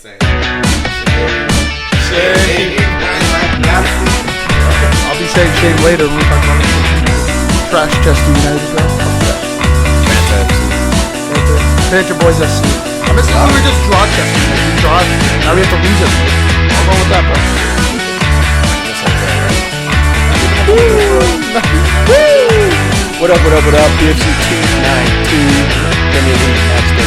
I'll be saying shame later when we talk about trash Chester United, bro. Panther Boys FC. I'm just we were just draw Chester. We draw. Now we have to lose it. I'll go with that, bro. What up? BFC 292 Premier League Matchday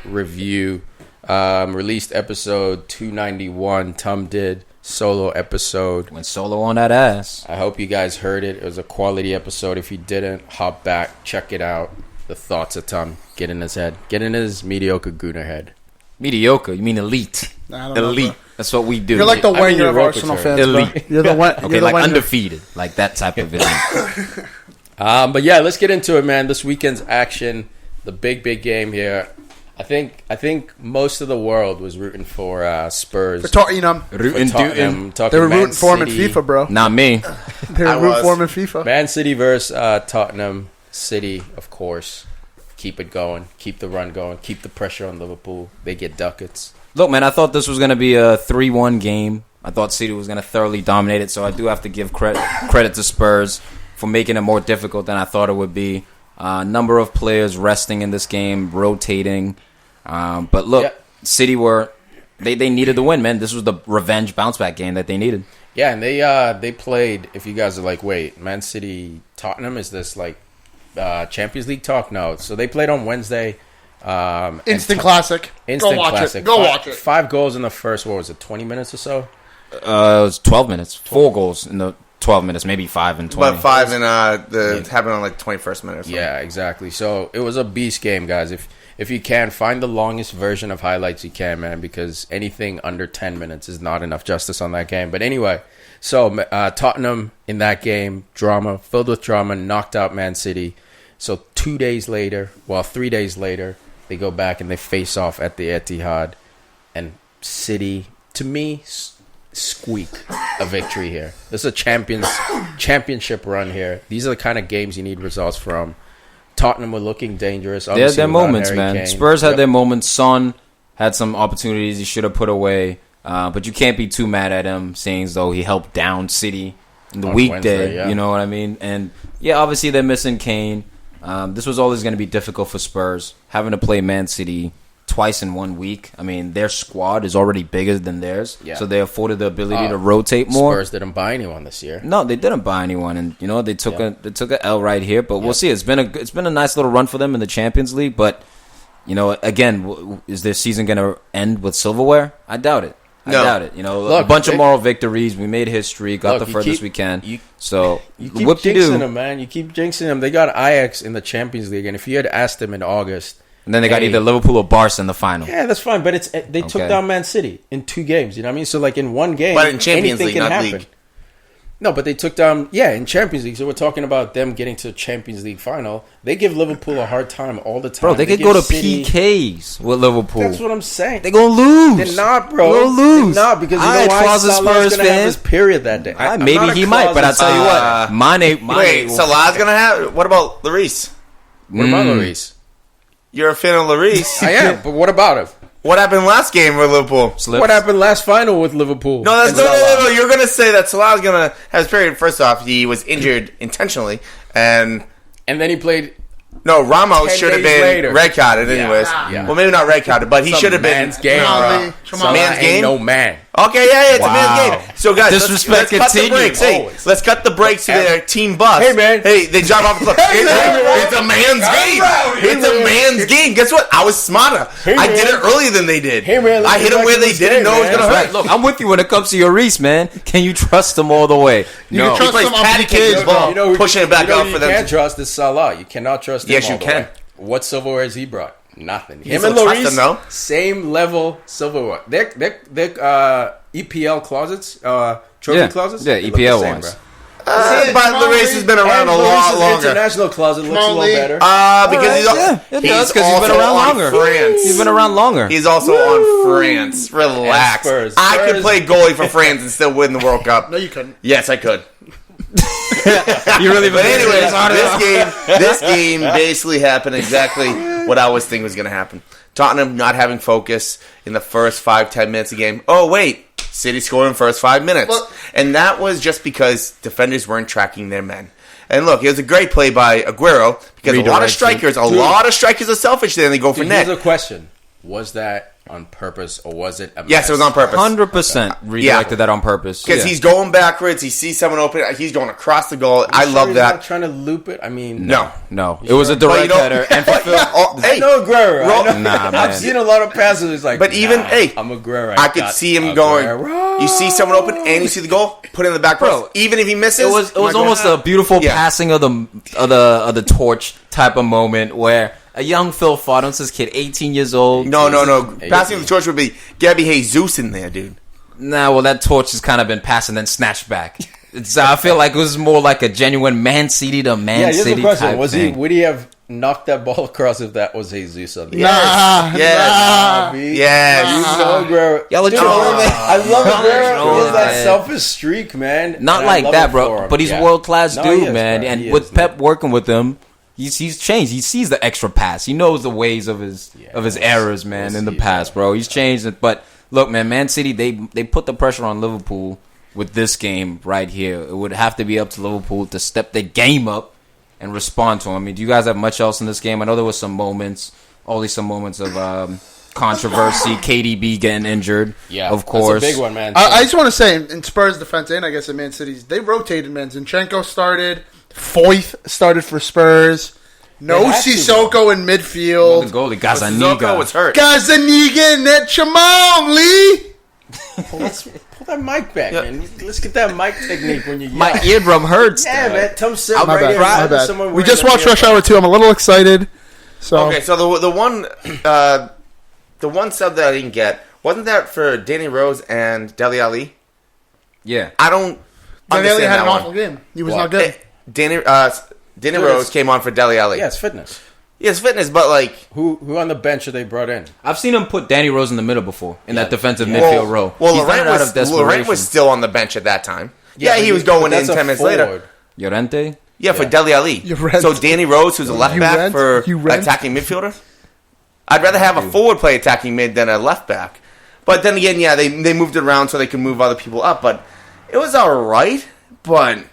35 review. Released episode 291. Tom did solo episode. Went solo on that ass. I hope you guys heard it. It was a quality episode. If you didn't, hop back, check it out. The thoughts of Tom. Get in his head. Get in his mediocre gooner head. Mediocre? You mean elite? Elite. That's what we do. You're like the Wenger of Arsenal fans, elite. You're the one. Okay, like undefeated. Like that type of elite. But yeah, let's get into it, man. This weekend's action. The big game here. I think most of the world was rooting for Spurs. For Tottenham. They were rooting for him in FIFA, bro. Not me. They were rooting for him in FIFA. Man City versus Tottenham. City, of course. Keep it going. Keep the run going. Keep the pressure on Liverpool. They get ducats. Look, man, I thought this was going to be a 3-1 game. I thought City was going to thoroughly dominate it, so I do have to give credit to Spurs for making it more difficult than I thought it would be. Number of players resting in this game, rotating. But look, City they needed the win, man. This was the revenge bounce back game that they needed. Yeah, and they played. If you guys are like, wait, Man City Tottenham, is this like Champions League talk? No. So they played on Wednesday. Instant classic. Instant Go watch classic. it. Go watch it. 5 goals in the first. What was it? 20 minutes or so. It was 12 minutes. 4 goals in the 12 minutes, maybe 5 and 20. But 5 in happened on like 21st minute or something. Yeah, exactly. So it was a beast game, guys. If you can, find the longest version of highlights you can, man, because anything under 10 minutes is not enough justice on that game. But anyway, so Tottenham in that game, filled with drama, knocked out Man City. So 3 days later, they go back and they face off at the Etihad. And City, to me, squeak a victory here. This is a championship run here. These are the kind of games you need results from. Tottenham were looking dangerous. They had their moments, man. Kane. Spurs had their moments. Son had some opportunities he should have put away. But you can't be too mad at him, saying as though he helped down City in the weekday. Wednesday, yeah. You know what I mean? And yeah, obviously they're missing Kane. This was always going to be difficult for Spurs, having to play Man City twice in 1 week. I mean, their squad is already bigger than theirs, so they afforded the ability to rotate more. Spurs didn't buy anyone this year. No, they didn't buy anyone, and you know they took a L right here. But we'll see. It's been a nice little run for them in the Champions League. But you know, again, is their season going to end with silverware? I doubt it. I doubt it. You know, a bunch of moral victories. We made history. Got the furthest we can. You keep jinxing them, man. You keep jinxing them. They got Ajax in the Champions League, and if you had asked them in August. And then they got either Liverpool or Barca in the final. Yeah, that's fine, but they took down Man City in 2 games. You know what I mean? So like in 1 game, but in Champions League, not happen. League. No, but they took down in Champions League. So we're talking about them getting to Champions League final. They give Liverpool a hard time all the time. Bro, they could go to PKs with Liverpool. That's what I'm saying. They're gonna lose. They're not, bro. They're gonna lose. They're not, because you know why Salah's gonna have his period that day. Maybe he might, but I'll tell you what. Wait, Salah's gonna have. What about Lloris? What about Lloris? You're a fan of Lloris. I am, but what about him? What happened last game with Liverpool? What happened last final with Liverpool? No, no. You're going to say that Salah's going to have his period. First off, he was injured intentionally. And then he played... No, Ramos should have been red carded anyways. Yeah. Well, maybe not red carded, but he should have been. Man's game, bro. Man's game? No man. Okay, yeah, it's a man's game. So, guys, let's cut the brakes. Hey, let's cut the brakes to their team bus. Hey, man. Hey, they drive off the cliff. It's a man's game. It's a man's game. Guess what? I was smarter. I did it earlier than they did. Hey, man. I hit them where they didn't know it was going to hurt. Look, I'm with you when it comes to Lloris, man. Can you trust him all the way? No. He plays patty cake ball, pushing it back out for them. You can't trust is Salah. You cannot trust him. Yes, you can. What silverware has he brought? Nothing. Him and Lloris, same level silverware. They're EPL closets, trophy closets. Yeah, EPL ones. But Lloris has been around a lot longer. International closet looks a little better. Because he's been around longer. France. He's been around longer. He's also on France. Relax. Spurs. I could play goalie for France and still win the World Cup. No, you couldn't. Yes, I could. You really? But anyways, this game basically happened exactly what I was thinking was going to happen. Tottenham not having focus in the first 5-10 minutes of the game. Oh, wait. City scoring first 5 minutes. Well, and that was just because defenders weren't tracking their men. And look, it was a great play by Aguero because a lot of strikers are selfish there and they go for net. Here's a question. Was that on purpose or was it a mess? Yes, it was on purpose. 100% redirected that on purpose. Because he's going backwards, he sees someone open, he's going across the goal. I love that. Not trying to loop it. I mean, no. It was a direct header. And hey, no Aguero. Nah, man. I've seen a lot of passes. It's like, but even I'm Aguero. I could see him going. You see someone open and you see the goal, put it in the back post. Even if he misses, it was almost a beautiful passing of the torch type of moment where a young Phil Foden's this kid, 18 years old. No. Passing of the torch would be Gabby Jesus in there, dude. Nah, well, that torch has kind of been passed and then snatched back. I feel like it was more like a genuine Man City to Man City here's the question. type Would he have knocked that ball across if that was Jesus on the Yes. Aguero. Y'all are trolling, man. I love Aguero. He has that selfish streak, man. Not like that, bro. But he's a world-class dude, man. And with Pep working with him, he's changed. He sees the extra pass. He knows the ways of his errors, man, in the past, bro. He's changed it. But look, Man City, they put the pressure on Liverpool with this game right here. It would have to be up to Liverpool to step the game up and respond to him. I mean, do you guys have much else in this game? I know there was some moments, only some moments of controversy. KDB getting injured, of course. That's a big one, man. I just want to say, in Spurs' defense and I guess in Man City's, they rotated, man. Zinchenko started. Foyth started for Spurs. No Sissoko in midfield. The goalie, Gazzaniga. was hurt. Gazzaniga and that Chamon, Lee. Pull that mic back, man. Let's get that mic technique when you yell. My eardrum hurts. Man. Tom sit My right bad. here. We just watched Rush Hour 2. I'm a little excited. Okay, so the one sub that I didn't get, wasn't that for Danny Rose and Dele Alli? Yeah. I don't Dele Alli understand had that an one. awful game. He was not good. Danny Rose came on for Dele Alli. Yeah, it's fitness. Yeah, it's fitness, but like who on the bench are they brought in? I've seen him put Danny Rose in the middle before in that defensive midfield role. Well, Laurent was still on the bench at that time. Yeah, he was going in 10 minutes later. Llorente? Yeah, for Dele Alli. So Danny Rose, who's a left back for attacking midfielder. I'd rather have a forward play attacking mid than a left back. But then again, yeah, they moved it around so they could move other people up. But it was all right. But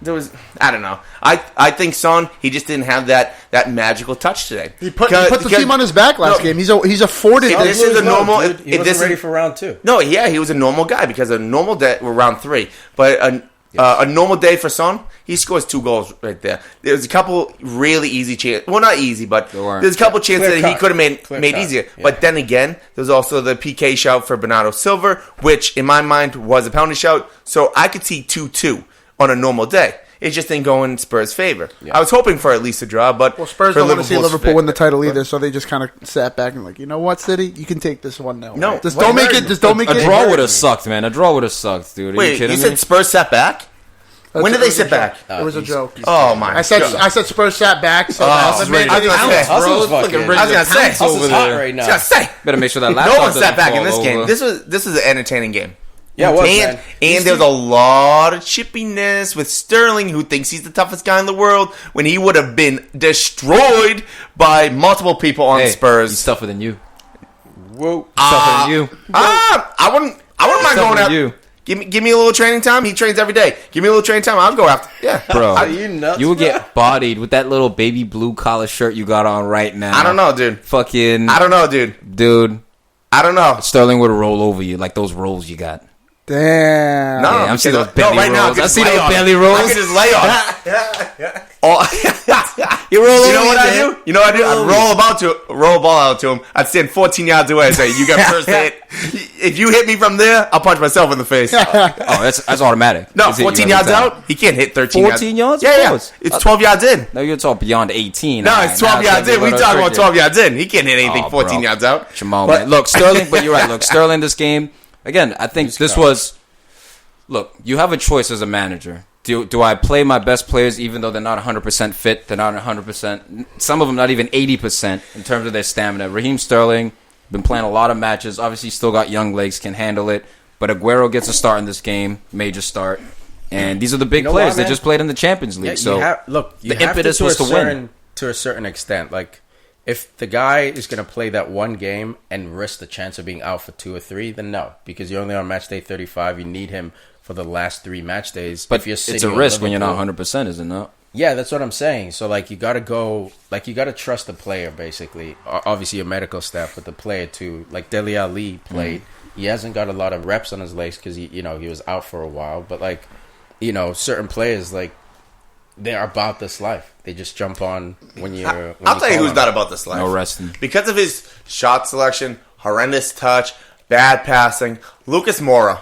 there was, I don't know. I think Son, he just didn't have that magical touch today. He put the team on his back last game. He's afforded this. Is a normal. He wasn't ready for round 2. No, yeah, he was a normal guy because a normal day we're round 3, but a normal day for Son, he scores 2 goals right there. There's a couple really easy chances. Well, not easy, but there's a couple chances that he could have made easier. Yeah. But then again, there's also the PK shout for Bernardo Silva, which in my mind was a penalty shout. So I could see 2-2 on a normal day. It just didn't go in Spurs' favor. Yeah. I was hoping for at least a draw, but Spurs don't want to see Liverpool win the title either, so they just kind of sat back and like, you know what, City, you can take this one now. No, right? Don't make it. A draw would have sucked, man. A draw would have sucked, dude. Wait, you said Spurs sat back? When did they sit back? It was a joke. Oh my! I said Spurs sat back. So I was going to say, Huss is hot right now. Better make sure that laptop no one sat back in this game. This was an entertaining game. Yeah, it was, and there was a lot of chippiness with Sterling, who thinks he's the toughest guy in the world, when he would have been destroyed by multiple people on Spurs. He's tougher than you. Whoa, tougher than you. I wouldn't mind going out. You. Give me a little training time. He trains every day. Give me a little training time. I'll go after. Yeah, bro. You would get bodied with that little baby blue collar shirt you got on right now. I don't know, dude. I don't know, dude. Dude. I don't know. Sterling would roll over you like those rolls you got. Damn. No, I'm seeing those belly rolls. Now, I see those belly rolls. I can just lay on. You roll over. You know what I do? You know what I do? I'd roll a ball out to him. I'd stand 14 yards away and say, "You got first hit. If you hit me from there, I'll punch myself in the face." That's automatic. No, 14 yards out. He can't hit 13 yards. 14 yards? Yeah. It's 12 yards in. No, you're talking beyond 18. No, it's 12 yards in. We talking about 12 yards in. He can't hit anything 14 yards out. Jamal, man. Look, Sterling, but you're right. Look, Sterling, this game, again, I think this was... Look, you have a choice as a manager. Do I play my best players even though they're not 100% fit? They're not 100%. Some of them not even 80% in terms of their stamina. Raheem Sterling, been playing a lot of matches. Obviously, still got young legs, can handle it. But Aguero gets a start in this game, major start. And these are the big players. They just played in the Champions League. The impetus was to win. To a certain extent. Like, If the guy is going to play that one game and risk the chance of being out for 2 or 3, then no, because you're only on match day 35. You need him for the last 3 match days. But it's a risk when you're not 100%, is it not? Yeah, that's what I'm saying. So, like, you got to go, like, you got to trust the player, basically. Obviously, your medical staff, but the player, too. Like, Dele Alli played. He hasn't got a lot of reps on his legs because, he was out for a while. But, like, certain players, like, they're about this life. They just jump on when you're... I'll tell you who's not about this life. No resting. Because of his shot selection, horrendous touch, bad passing, Lucas Moura.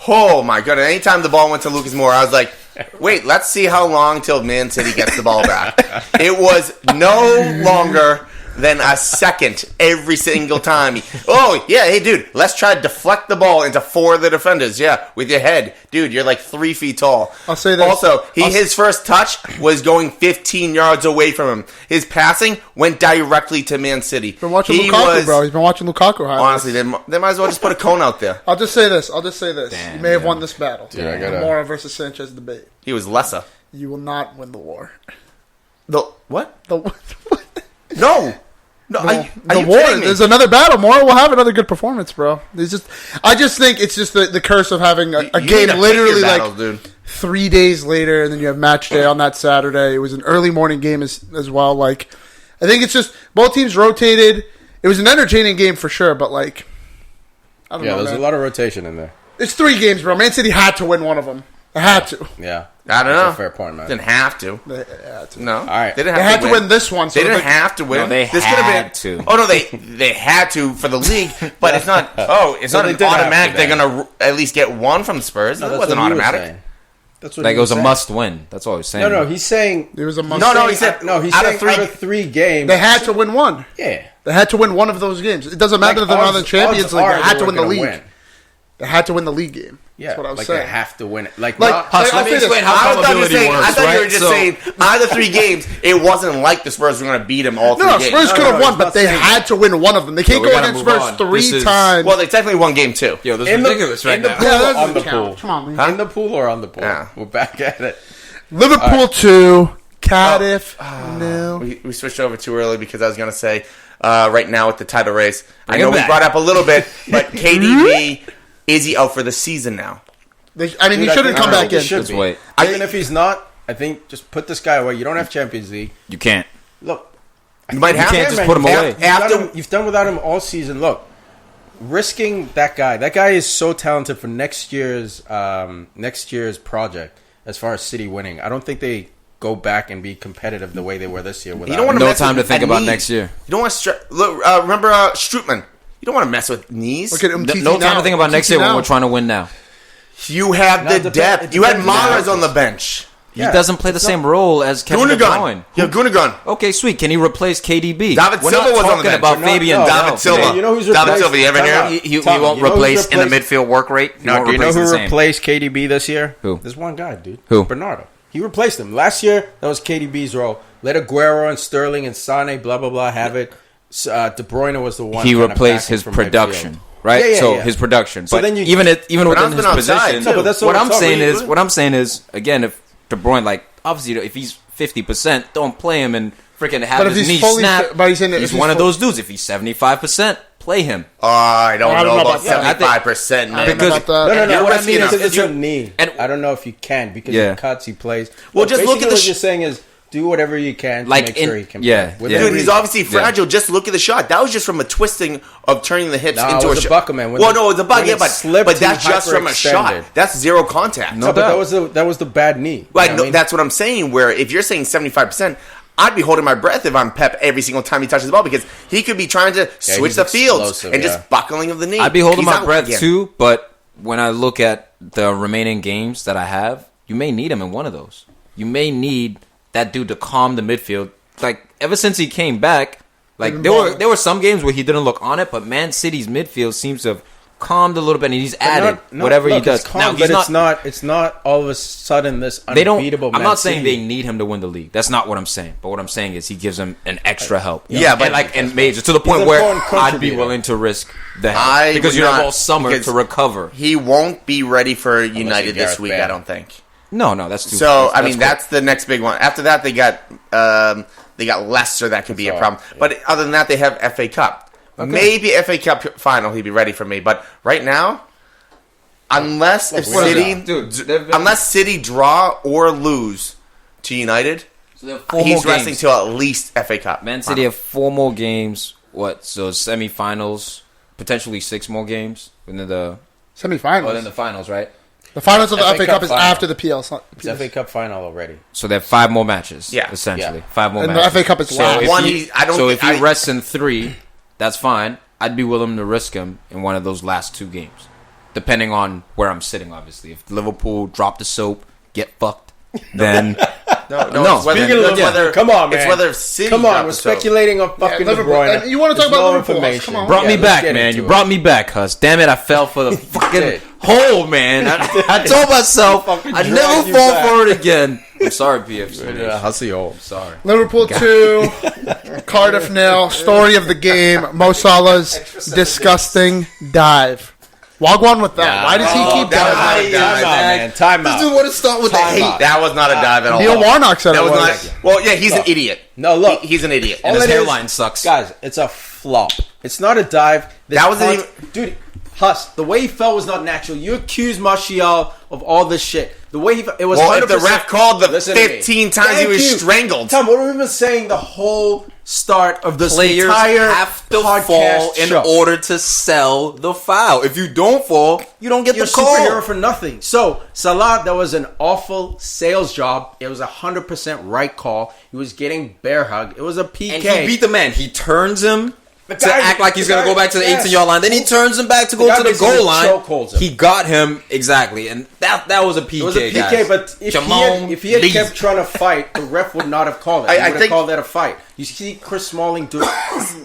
Oh, my God. Anytime the ball went to Lucas Moura, I was like, wait, let's see how long till Man City gets the ball back. It was no longer than a second every single time. Hey, dude, let's try to deflect the ball into 4 of the defenders. Yeah, with your head. Dude, you're like 3 feet tall. I'll say this. Also, his first touch was going 15 yards away from him. His passing went directly to Man City. Been watching Lukaku, bro. He's been watching Lukaku highlights. Honestly, they might as well just put a cone out there. I'll just say this. Damn, you may have won this battle. Dude, Mora versus Sanchez debate. He was lesser. You will not win the war. The what? The No. No, the war. There's another battle. Mora will have another good performance, bro. I just think it's just the curse of having a game literally like dude. 3 days later, and then you have match day on that Saturday. It was an early morning game as well. Like, I think it's just both teams rotated. It was an entertaining game for sure, but like, I don't know. Yeah, there's a lot of rotation in there. It's 3 games, bro. Man City had to win one of them. They had to. Yeah. I don't know. That's a fair point, man. Didn't have to. They had to. No. All right. They had to win this one. So they didn't have to win. No, they this had to. Oh, no, they had to for the league, but it's not it's not an automatic. They're going to at least get one from the Spurs. No, it wasn't automatic. That's what Like, he it was a saying. must win. That's all he was saying. No, he's saying... It was a must. No, he said... he's out saying of 3, out of 3 games... They had to win one. Yeah. They had to win one of those games. It doesn't matter that they're not in the Champions League. They had to win the league. Win. They had to win the league game. Yeah, That's what I was like saying. they have to win it. Like Huss, let me explain how probability works, I thought you were right? just saying, out of the 3 games, it wasn't like the Spurs were going to beat them all 3 games. Spurs could have won, but they had to win one of them. They can't go against Spurs 3 times. Well, they technically won game 2. Yo, this is ridiculous right now. On the pool. Come on, man. In the pool or on the pool? Yeah. We're back at it. Liverpool 2, Cardiff no. We switched over too early because I was going to say, right now with the title race, I know we back. brought up a little bit, but KDB, is he out for the season now? He shouldn't come back in. Let's wait. Even if he's not, I think just put this guy away. You don't have Champions League. You can't. Look, You might have can't to. just put him away. You've done without him all season. Look, risking that guy. That guy is so talented for next year's project. As far as City winning, I don't think they go back and be competitive the way they were this year. You don't want no time to think about next year. You don't want to remember Strootman. You don't want to mess with knees. Look at him. No time to think about next year when we're trying to win now. You have the depth. You had Mahrez on the bench. He doesn't play the same role as Kevin De Bruyne. Yeah, Gundogan. Okay, sweet. Can he replace KDB? David We're Silva not was on the talking bench. about Fabian David Silva. You know who's David replaced? Silva, you ever hear him? He won't replace in the midfield work rate. He won't Do you know replace who the same. replaced KDB this year? Who? There's one guy, dude. Who? Bernardo. He replaced him. Last year, that was KDB's role. Let Aguero and Sterling and Sane, blah, blah, blah, have it. De Bruyne was the one. He kind of replaced backing his from production. midfield. Right, Yeah, so yeah. his production. So But then you- even within his outside, position, too. but that's what what I'm we're saying talking- is again, if De Bruyne, like obviously, if he's 50%, don't play him and freaking have But if his he's knee fully snap. fit- but he's in it- if He's he's one of full- those dudes. If he's 75%, play him. I don't know about that. 75%, man. I don't know about that. No. You're What I risking mean is it. it's a knee. And- I don't know if you can because Yeah. he cuts, he plays. Well, just look at basically the what you're saying is do whatever you can to Like make sure he can yeah, play. With yeah. Dude, every- he's obviously fragile. Just look at the shot. That was just from a twisting of turning the hips No, into it was a a shot. bucket, man. When Well, the- no, it was a bucket, when it but slipped, that's he just from a shot. hyperextended. That's zero contact. No No, but doubt. that was the bad knee. Right, You know what I mean? that's what I'm saying. Where if you're saying 75%, I'd be holding my breath if I'm Pep every single time he touches the ball because he could be trying to switch he's the fields explosive, and yeah. just buckling of the knee. I'd be holding He's my out breath again. too, but when I look at the remaining games that I have, you may need him in one of those. You may need that dude to calm the midfield. Like ever since he came back, like there were some games where he didn't look on it, but Man City's midfield seems to have calmed a little bit, and he's added whatever he does. Now he's it's not all of a sudden this They don't. unbeatable. I'm Man not saying City. they need him to win the league. That's not what I'm saying. But what I'm saying is he gives them an extra help. Yeah, but- and major to the point an where important I'd be contributor. willing to risk the help I because would you have not, all summer because to recover. He won't be ready for United this Gareth week, Bale. I don't think. No, that's too. So, that's that's the next big one. After that, they They got Leicester that could be a problem. Yeah. But other than that, they have FA Cup. Okay. Maybe FA Cup final, he'd be ready for me. But right now, unless City draw or lose to United, so he's resting till at least FA Cup. Man City have 4 more games. So semifinals, potentially 6 more games within the semifinals. Oh, then the finals, right? The finals of the FA Cup is after the PL. It's FA Cup final already. So they have 5 more matches. Yeah, essentially 5 more and matches. The FA Cup is last. If he rests in 3, that's fine. I'd be willing to risk him in one of those last 2 games, depending on where I'm sitting. Obviously, if Liverpool drop the soap, get fucked, then no. Come on, man. It's whether City. Come on, we're speculating on fucking De Bruyne. You want to talk about Liverpool? Come on. Brought me back, man. You brought me back, Huss. Damn it, I fell for the fucking hole, man. I told myself I'd never fall for it again. I'm sorry, PFC. Hussy hole. Sorry. Liverpool 2, Cardiff 0. Story of the game: Mo Salah's disgusting dive. Wagwan with that. Why does he keep diving? Time out. This dude want to start with the hate. That was not a dive at all. Neil Warnock said that was. Well, yeah, he's an idiot. No, look. He's an idiot. And his hairline sucks. Guys, it's a flop. It's not a dive. That wasn't even... Dude, Huss, the way he fell was not natural. You accused Martial of all this shit. The way he fell, it was 100%. Well, if the ref called the 15 times he was strangled. Tom, what have we been saying the whole start of this Players entire have to fall in order to sell the foul. If you don't fall, you don't get the call. You're a superhero for nothing. So, Salah, that was an awful sales job. It was 100% right call. He was getting bear hugged. It was a PK. And he beat the man. He turns him to act like he's going to go back to the 18-yard line. Then he turns him back to go to the goal line. He got him, exactly. And that was a PK, It was a PK, guys. but if he had kept trying to fight, the ref would not have called it. He would have called that a fight. You see Chris Smalling do it.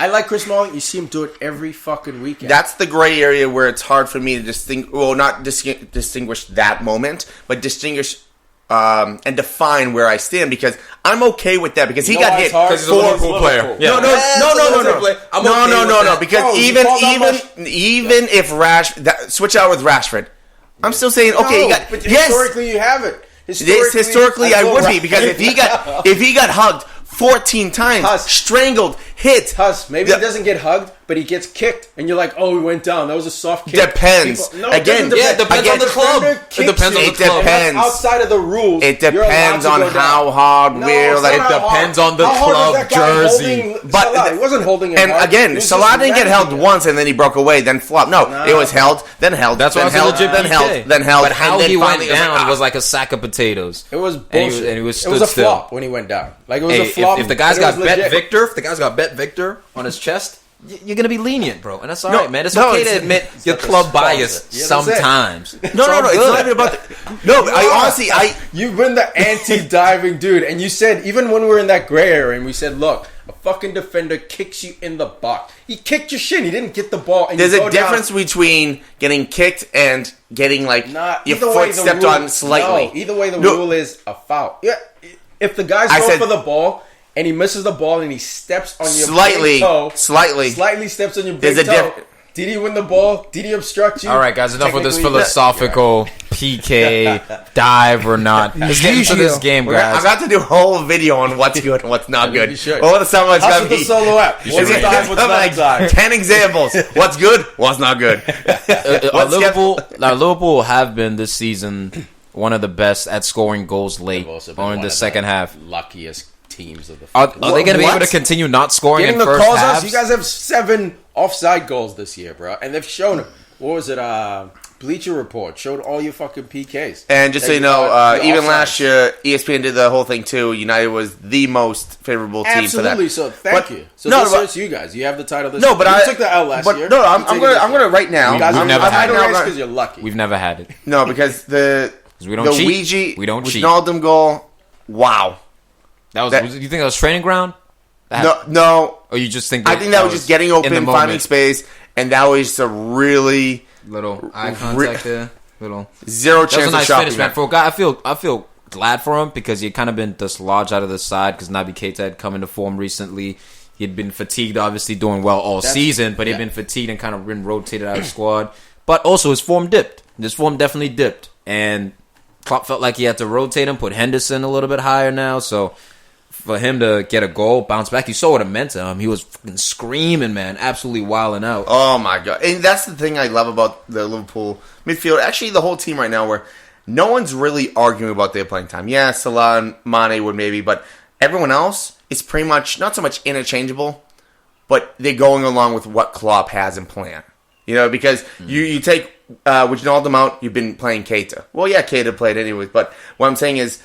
I like Chris Smalling. You see him do it every fucking weekend. That's the gray area where it's hard for me to distinguish that moment, but distinguish and define where I stand, because I'm okay with that, because he got hit because he's a Liverpool player. No. Because even if switch out with Rashford, I'm still saying okay. But historically, you have it. Historically, I would be, because if he got hugged 14 times, strangled, hit. Huss, maybe he doesn't get hugged, but he gets kicked, and you're like, oh, he went down. That was a soft kick. Depends. It depends on the club. It depends on the club. Depends. Outside of the rules. It depends on how hard, where. It depends on the club jersey. But he wasn't holding it. And again, Salah didn't get held once, and then he broke away, then flopped. No, it was held, then held, that's then held, then held, then held. But how he went down was like a sack of potatoes. It was bullshit. And he was it was a flop when he went down. Like, it was a flop. If the guy's got Bet Victor on his chest, you're gonna be lenient, bro, and that's all right, man. It's okay to admit your club bias sometimes. No, it's not even about that. No, I honestly, you've been the anti-diving dude, and you said, even when we were in that gray area, and we said, look, a fucking defender kicks you in the box. He kicked your shin. He didn't get the ball. And there's a difference between getting kicked and getting your foot stepped on slightly. No, either way, the rule is a foul. Yeah, if the guy's going for the ball and he misses the ball and he steps on your big toe, slightly steps on your big toe. Did he win the ball? Did he obstruct you? All right, guys, enough with this philosophical PK dive or not. Let's get into this game, guys. I'm about to do a whole video on what's good and what's not good. You should. What's the solo app. What's the dive, what's not dive? 10 examples. What's good, what's not good. Liverpool have been this season one of the best at scoring goals late on the second half. Luckiest teams of the Are they going to be able to continue not scoring in first halves? You guys have 7 offside goals this year, bro, and they've shown it. What was it? Bleacher Report showed all your fucking PKs. And just so you know, even last year, ESPN did the whole thing too. United was the most favorable team for that. Absolutely. So thank you. So this hurts you guys. You have the title this year. But you took the L last year. No, I'm gonna right now. You guys have never had it because you're lucky. We've never had it. No, because the we don't cheat. Ouija, we don't cheat. Wijnaldum goal. Wow. You think that was training ground? No. Or you just think? I think that was just getting open, finding space, and that was just a really little eye contact there. Little zero chance of nice shot. Finish, man. For a guy, I feel glad for him because he had kind of been dislodged out of the side because Naby Keita had come into form recently. He had been fatigued, obviously doing well all season, but he'd been fatigued and kind of been rotated out of the squad. But also his form dipped. His form definitely dipped, and Klopp felt like he had to rotate him, put Henderson a little bit higher now. So for him to get a goal, bounce back, you saw what it meant to him. He was fucking screaming, man, absolutely wilding out. Oh my god! And that's the thing I love about the Liverpool midfield. Actually, the whole team right now, where no one's really arguing about their playing time. Yeah, Salah and Mane would maybe, but everyone else is pretty much not so much interchangeable, but they're going along with what Klopp has in plan. Because you take Wijnaldum out, you've been playing Keita. Well, yeah, Keita played anyways, but what I'm saying is,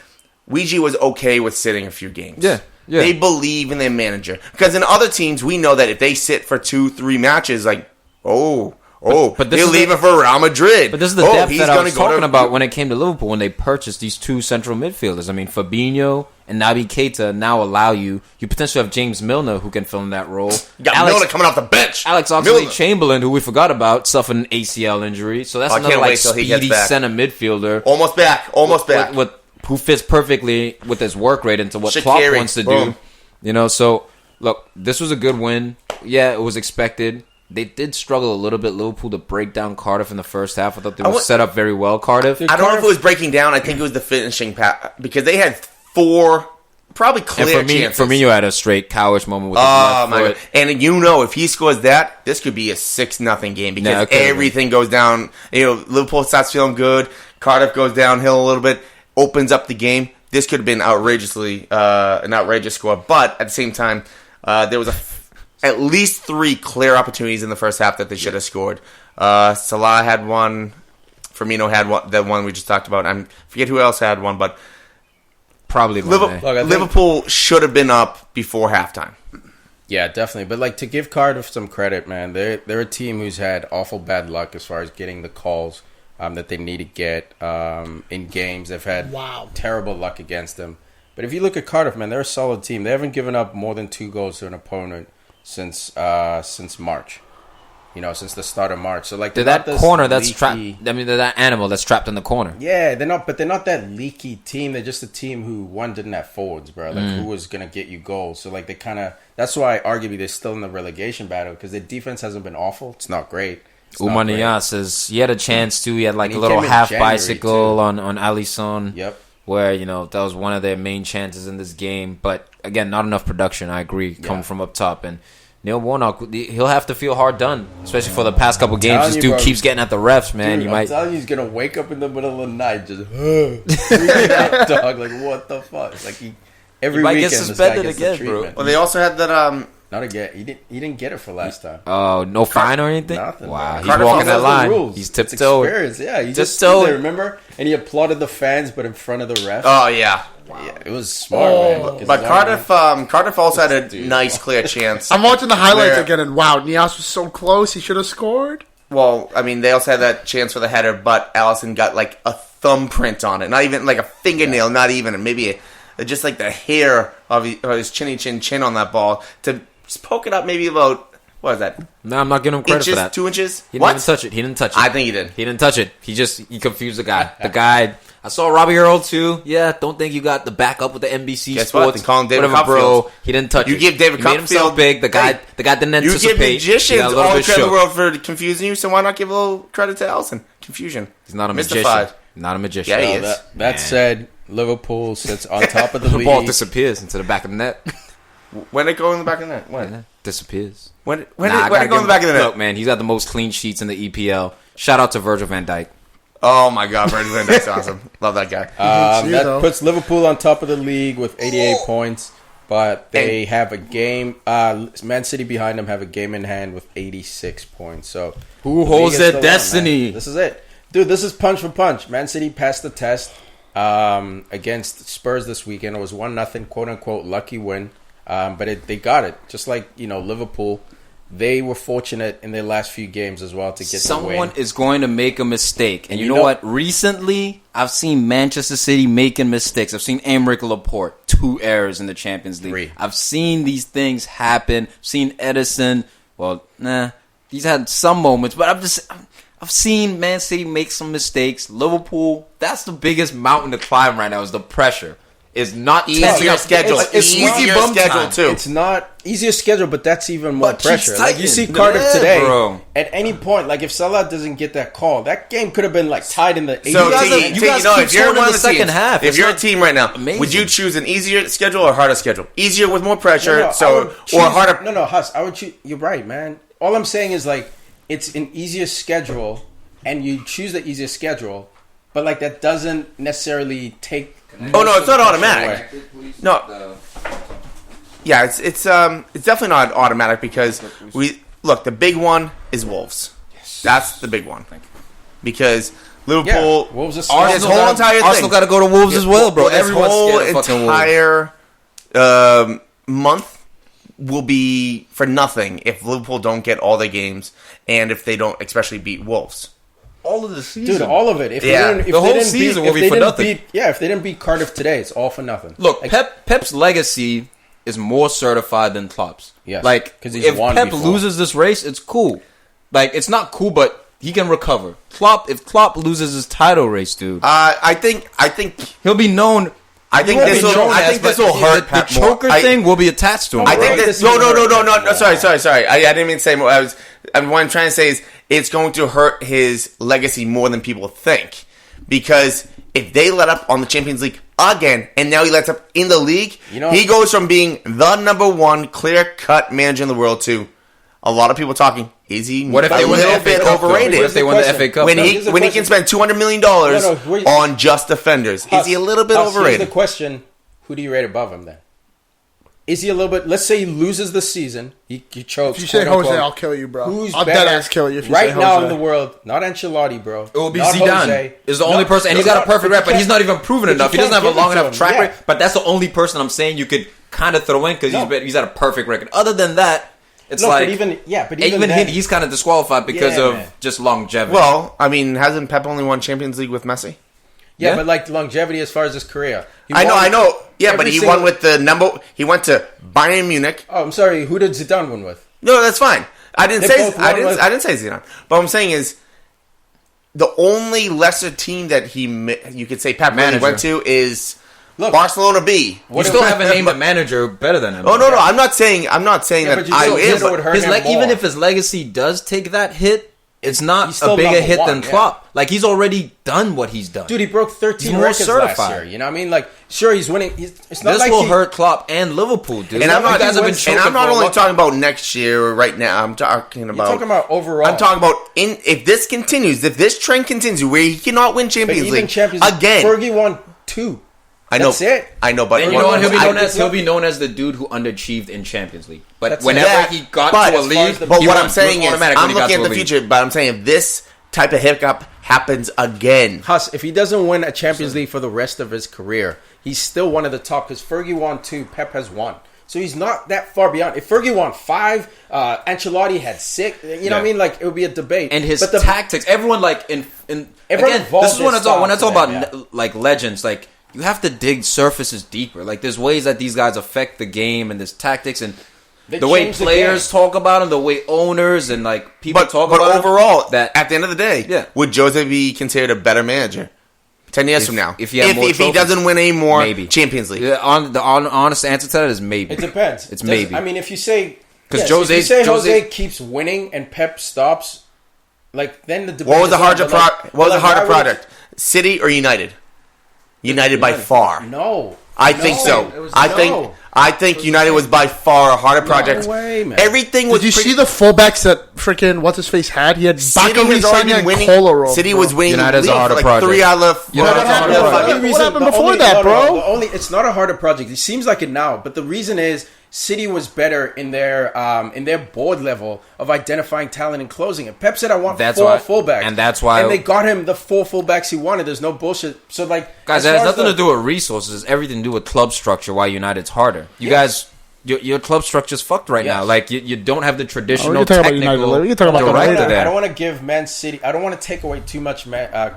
Ouija was okay with sitting a few games. Yeah. They believe in their manager. Because in other teams, we know that if they sit for 2-3 matches, like, but they're leaving for Real Madrid. But this is the depth that I was talking about when it came to Liverpool, when they purchased these two central midfielders. I mean, Fabinho and Naby Keita now allow you potentially have James Milner who can fill in that role. You got Milner coming off the bench. Alex Oxlade-Chamberlain, who we forgot about, suffered an ACL injury. So that's another speedy center midfielder. Almost back. Who fits perfectly with his work rate into what Klopp wants to do. So, look, this was a good win. Yeah, it was expected. They did struggle a little bit, Liverpool, to break down Cardiff in the first half. I thought they were set up very well, Cardiff. I don't know if it was breaking down. I think it was the finishing because they had 4 probably clear chances. Firmino had a straight cowish moment with his left foot. God. And if he scores that, this could be a 6-0 game because everything goes down. Liverpool starts feeling good. Cardiff goes downhill a little bit, opens up the game. This could have been an outrageous score. But at the same time, there was at least 3 clear opportunities in the first half that they should have scored. Salah had one. Firmino had one. The one we just talked about. I forget who else had one, but probably Liverpool should have been up before halftime. Yeah, definitely. But to give Cardiff some credit, man, they're a team who's had awful bad luck as far as getting the calls that they need to get in games. They've had terrible luck against them. But if you look at Cardiff, man, they're a solid team. They haven't given up more than 2 goals to an opponent since March, since the start of March. So they're that corner that's trapped. I mean, they're that animal that's trapped in the corner. Yeah, they're not that leaky team. They're just a team who didn't have forwards, bro. Who was gonna get you goals? So they kind of. That's why arguably they're still in the relegation battle because their defense hasn't been awful. It's not great. Umania says he had a chance too. He had a little half bicycle on Alisson. Yep. Where that was one of their main chances in this game, but again, not enough production. I agree, coming from up top. And Neil Warnock, he'll have to feel hard done, especially for the past couple games. This dude keeps getting at the refs, man. Dude, I'm telling you, he's gonna wake up in the middle of the night just dog. What the fuck? Every might weekend get suspended again, bro. Well, they also had that. Not again. He didn't get it for last time. Oh, no fine or anything? Nothing. Wow, he's walking that line. He's tiptoed. Yeah, he just stood there, remember? And he applauded the fans, but in front of the ref. Oh, yeah. Wow. Yeah, it was smart, man. But Cardiff also had a nice, clear chance. I'm watching the highlights again, and wow, Nias was so close. He should have scored. Well, I mean, they also had that chance for the header, but Alisson got a thumbprint on it. Not even a fingernail, not even. Maybe just the hair of his chinny chin on that ball to just poke it up maybe about, what is that? No, I'm not giving him credit for that. 2 inches? He didn't even touch it. He didn't touch it. I think he did. He didn't touch it. He confused the guy. The guy, I saw Robbie Earl too. Yeah, don't think you got the backup with the NBC Guess Sports. What? They call him David Whatever, bro. He didn't touch it. You give David Copperfield. Made himself big. The guy didn't anticipate. You give magicians all the credit in the world for confusing you, so why not give a little credit to Alisson? Confusion. He's not a magician. Not a magician. Yeah, he is. That said, Liverpool sits on top of the league. The ball disappears into the back of the net. When it go in the back of the net? When? It disappears. When it go in the back of the net? Look, man, he's got the most clean sheets in the EPL. Shout out to Virgil van Dijk. Oh, my God. Virgil van Dijk's awesome. Love that guy. That puts Liverpool on top of the league with 88 points. But they have a game. Man City behind them have a game in hand with 86 points. So who holds their destiny? This is it. Dude, this is punch for punch. Man City passed the test against Spurs this weekend. It was 1-0, quote-unquote, lucky win. But they got it. Just like, Liverpool, they were fortunate in their last few games as well to get the win. Someone is going to make a mistake. And you know what? Recently, I've seen Manchester City making mistakes. I've seen Aymeric Laporte, 2 errors in the Champions League. 3. I've seen these things happen. I've seen Edison. Well, he's had some moments. But I've seen Man City make some mistakes. Liverpool, that's the biggest mountain to climb right now is the pressure. is not Easier schedule. It's Easier bum schedule, time. too. It's not easier schedule, but that's even more But keeps pressure. Like you see tightening. Cardiff Yeah, today. bro. At any point, like if Salah doesn't get that call, that game could have been like tied in the 80s. So, guys Tiki, keep if you're scoring in one the of the second teams, half. if It's you're a not team right now, amazing. would you choose an easier schedule or harder schedule? Easier with more pressure, or harder? No, Huss, I would choose. You're right, man. All I'm saying is like it's an easier schedule, and you choose the easier schedule, but like that doesn't necessarily take. Oh no, it's not automatic. No. Yeah, it's definitely not automatic because the big one is Wolves. Yes. That's the big one. Because Liverpool, Wolves this whole entire thing. Arsenal got to go to Wolves as well, bro. This Everyone's whole scared of fucking entire month will be for nothing if Liverpool don't get all their games and if they don't especially beat Wolves. all of the season. Dude, all of it. If Yeah. they didn't, if The they whole didn't season beat, will if be they for didn't nothing. beat- if they didn't beat Cardiff today, it's all for nothing. Look, Like, Pep's legacy is more certified than Klopp's. Yes, Like, 'cause he's if won Pep before. loses this race, it's cool. Like, it's not cool, but he can recover. If Klopp loses his title race, dude, I think he'll be known. I think He won't this be will. known I as, think this but will hurt the Pep more. choker thing will be attached to him. I bro. think this. This No. will hurt. Sorry. I didn't mean to say more. What I'm trying to say is it's going to hurt his legacy more than people think. Because if they let up on the Champions League again, and now he lets up in the league, he goes from being the number one clear-cut manager in the world to a lot of people talking. Is he What if a they win the little FA bit Cup, though? overrated? What if they win the FA Cup? when though? he Here's the when he question. can spend $200 million wait. on just defenders? Is he a little bit Here's overrated? the question: who do you rate above him then? Is he a little bit? Let's say he loses the season. He chokes. If you say quote, Jose, unquote. I'll kill you, bro. Who's I'll better dead ass kill you if you right say now Jose. in the world? Not Ancelotti, bro. It will be Not Zidane. Jose. Is the only person, and he's got a perfect record, but he's not even proven but enough. He you doesn't have can't a long give it to enough him. track Yeah. record. But that's the only person I'm saying you could kind of throw in because he's at a perfect record. Other than that, it's Look, like but even then, he's kind of disqualified because Yeah, of man. just longevity. Well, I mean, hasn't Pep only won Champions League with Messi? Yeah, Yeah. but like longevity as far as his career. He I won know. Yeah, but every he single- won with the number. He went to Bayern Munich. Oh, I'm sorry. Who did Zidane win with? No, that's fine. I didn't They say. both won with- I didn't say Zidane. But what I'm saying is, the only lesser team that you could say Pep really Manager. went to is Look, Barcelona B. you still haven't named a manager better than him. Oh no, I'm not saying Yeah, that but you I still- am. you still would But hurt him Even more. if his legacy does take that hit, it's He's not still a bigger number hit one, than yeah. Klopp. Like, he's already done what he's done. dude, he broke 13 He's more records last certified. year. You know what I mean? Like, sure, he's winning. It's not This like will he, hurt Klopp and Liverpool, dude. and I'm not. You guys have been And choking I'm not for a only while. talking about next year or right now. I'm talking about. You're talking about overall. I'm talking about if this continues, if this trend continues, where he cannot win But Champions even League Champions League, again. Fergie won 2. I know. That's it. I know, but And you know what? He'll I- be known as the dude who underachieved in Champions League. But That's whenever that, he got but to a as far league, as the- But he what won. I'm saying He was is, automatic when I'm he got looking to at a the league. future. But I'm saying if this type of hiccup happens again, Huss, if he doesn't win a Champions League for the rest of his career, he's still one of the top because Fergie won 2, Pep has 1. So he's not that far beyond. If Fergie won 5, Ancelotti had 6. You know what I mean? Like, it would be a debate. And his But the- tactics, everyone like Everyone again. evolved This is when their I talk style about to them, like legends. Like, you have to dig surfaces deeper. Like, there's ways that these guys affect the game, and there's tactics and They the way changed the players game. talk about them, the way owners and like people talk but about 'em, overall, that at the end of the day, Yeah. would Jose be considered a better manager 10 years from now? if he had more he trophies, doesn't win any more maybe Champions League. the honest answer to that is maybe. It depends. It's maybe. I mean, if you say... 'Cause yes, if you say Jose Jose keeps winning and Pep stops, like, then the debate What was the is on, harder but, like- What was the but, like, harder why would- product? City or United? United by far. No. I think so. It was- I no. think United was by far a harder project. way, man. Everything was. Did you see the fullbacks that freaking what's his face had? He had City Bakary has already Sagna been and winning. Kolarov. City bro. was winning. United's league a harder for like project. 3 out of United- five. happened? out of five. What happened before that, bro? The only it's not a harder project. It seems like it now, but the reason is City was better in their board level of identifying talent and closing it. Pep said, "I want That's 4 why- fullbacks," and that's why- And they got him the 4 fullbacks he wanted. There's no bullshit. So like, Guys, as that has far as nothing the- to do with resources. Everything to do with club structure. Why United's harder. You guys, your club structure's fucked right Yes. now. Like you don't have the traditional we can talk about technical United later. We can talk about that director later. there. I don't want to give Man City. I don't want to take away too much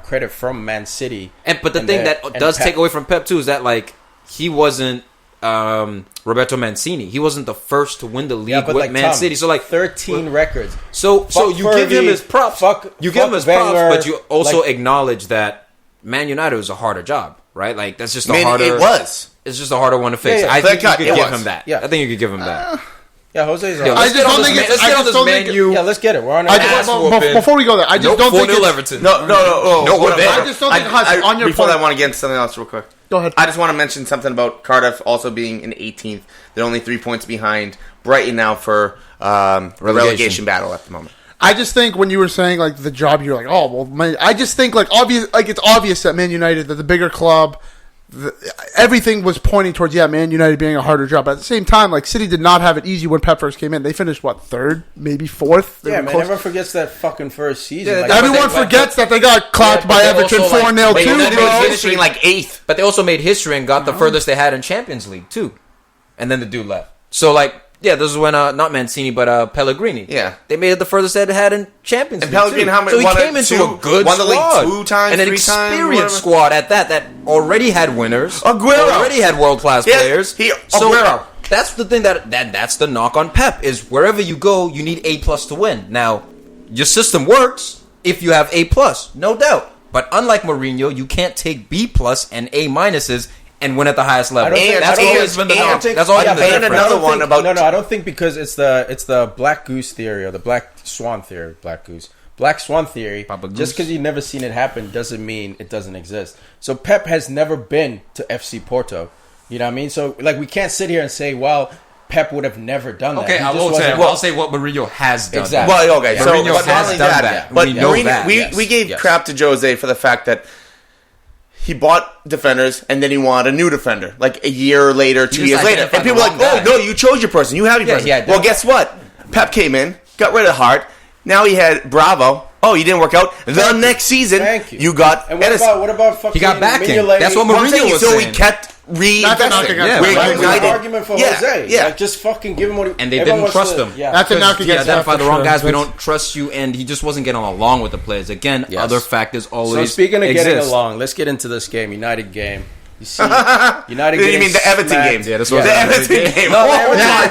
credit from Man City. But the thing that does take away from Pep too is that like he wasn't Roberto Mancini. He wasn't the first to win the league with like, Man Tom, City. So like 13 records. So Fuck you give him Fergie, his props. You give him his fuck props, Wenger, but you also like- acknowledge that Man United was a harder job, right? Like that's just a Man, harder. it was. it's just a harder one to fix. Yeah, I think you cut, could it give was. him that. Yeah. I think you could give him that. Yeah, Jose's Yeah, on. I just don't think it's. Let's I get on just this don't Man think. U. Yeah, let's get it. We're on I it. just, ass whooping. before we go there, I just don't think 4-0 it's, Everton. No. No, we're there. I just don't think Huss, on your before point. that, I want to get into something else real quick. Go ahead. I just want to mention something about Cardiff also being in 18th. They're only 3 points behind Brighton now for relegation battle at the moment. I just think when you were saying like the job, you're like, oh well. I just think like it's obvious that Man United, that the bigger club, everything was pointing towards Man United being a harder job. But at the same time, like City did not have it easy when Pep first came in. They finished third, maybe fourth. They Yeah, were man, close. everyone forgets that fucking first season. Yeah, Like, Everyone forgets that they got clapped by they Everton also, like, 4-0 they too, ended bro. up Finishing like 8th. But they also made history and got the furthest they had in Champions League too, and then the dude left. So like, yeah, this is when not Mancini but Pellegrini. Yeah. they made it the furthest they had in Champions And League. Pellegrini, too. how many- So he won it came into two- a good won the league squad, 2 times, and an 3 times, experienced whatever. squad at that already had winners. Aguero. already had world class Yeah, players. Aguero. That's the thing that's the knock on Pep is wherever you go, you need A+ to win. Now, your system works if you have A+, no doubt. But unlike Mourinho, you can't take B+ and A- and win at the highest level. That's always been the knock. That's always been the and difference. another one about I don't think because it's the black goose theory or the black swan theory. Black swan theory. Papa Goose. Just because you've never seen it happen doesn't mean it doesn't exist. So Pep has never been to FC Porto. You know what I mean? So like we can't sit here and say, well, Pep would have never done that. Okay, He I just will say. wasn't- I'll say what Mourinho has done. Exactly. Well, okay, so Mourinho but not has only done that, that. but We know Mourinho, that. we gave Yes. crap to Jose for the fact that he bought defenders and then he wanted a new defender like a year later, 2 just years later, identified and people were the like, wrong "Oh guy." no, you chose your person, you have your Yeah, person." he Well, identified- guess what? Pep came in, got rid of Hart. Now he had Bravo. Oh, you didn't work out. The next season, Thank you. you got And what Edison. about fucking He got backing. Mignolet? That's what What I'm Mourinho saying is, was so saying. we kept That's reinvesting. knocking Yeah, at We're That was the united. argument for Yeah, Jose. yeah. Like, just fucking give him what he... And they everyone didn't wants trust him. Yeah. That's a knock He against identified the for wrong sure. guys. We That's- don't trust you, and he just wasn't getting along with the players. Again, Yes. other factors So always. speaking of getting exist. along, let's get into this game, United game. You see, United You getting mean the Everton smacked. game? Yeah, this The was Everton game. No, Oh, Everton. my-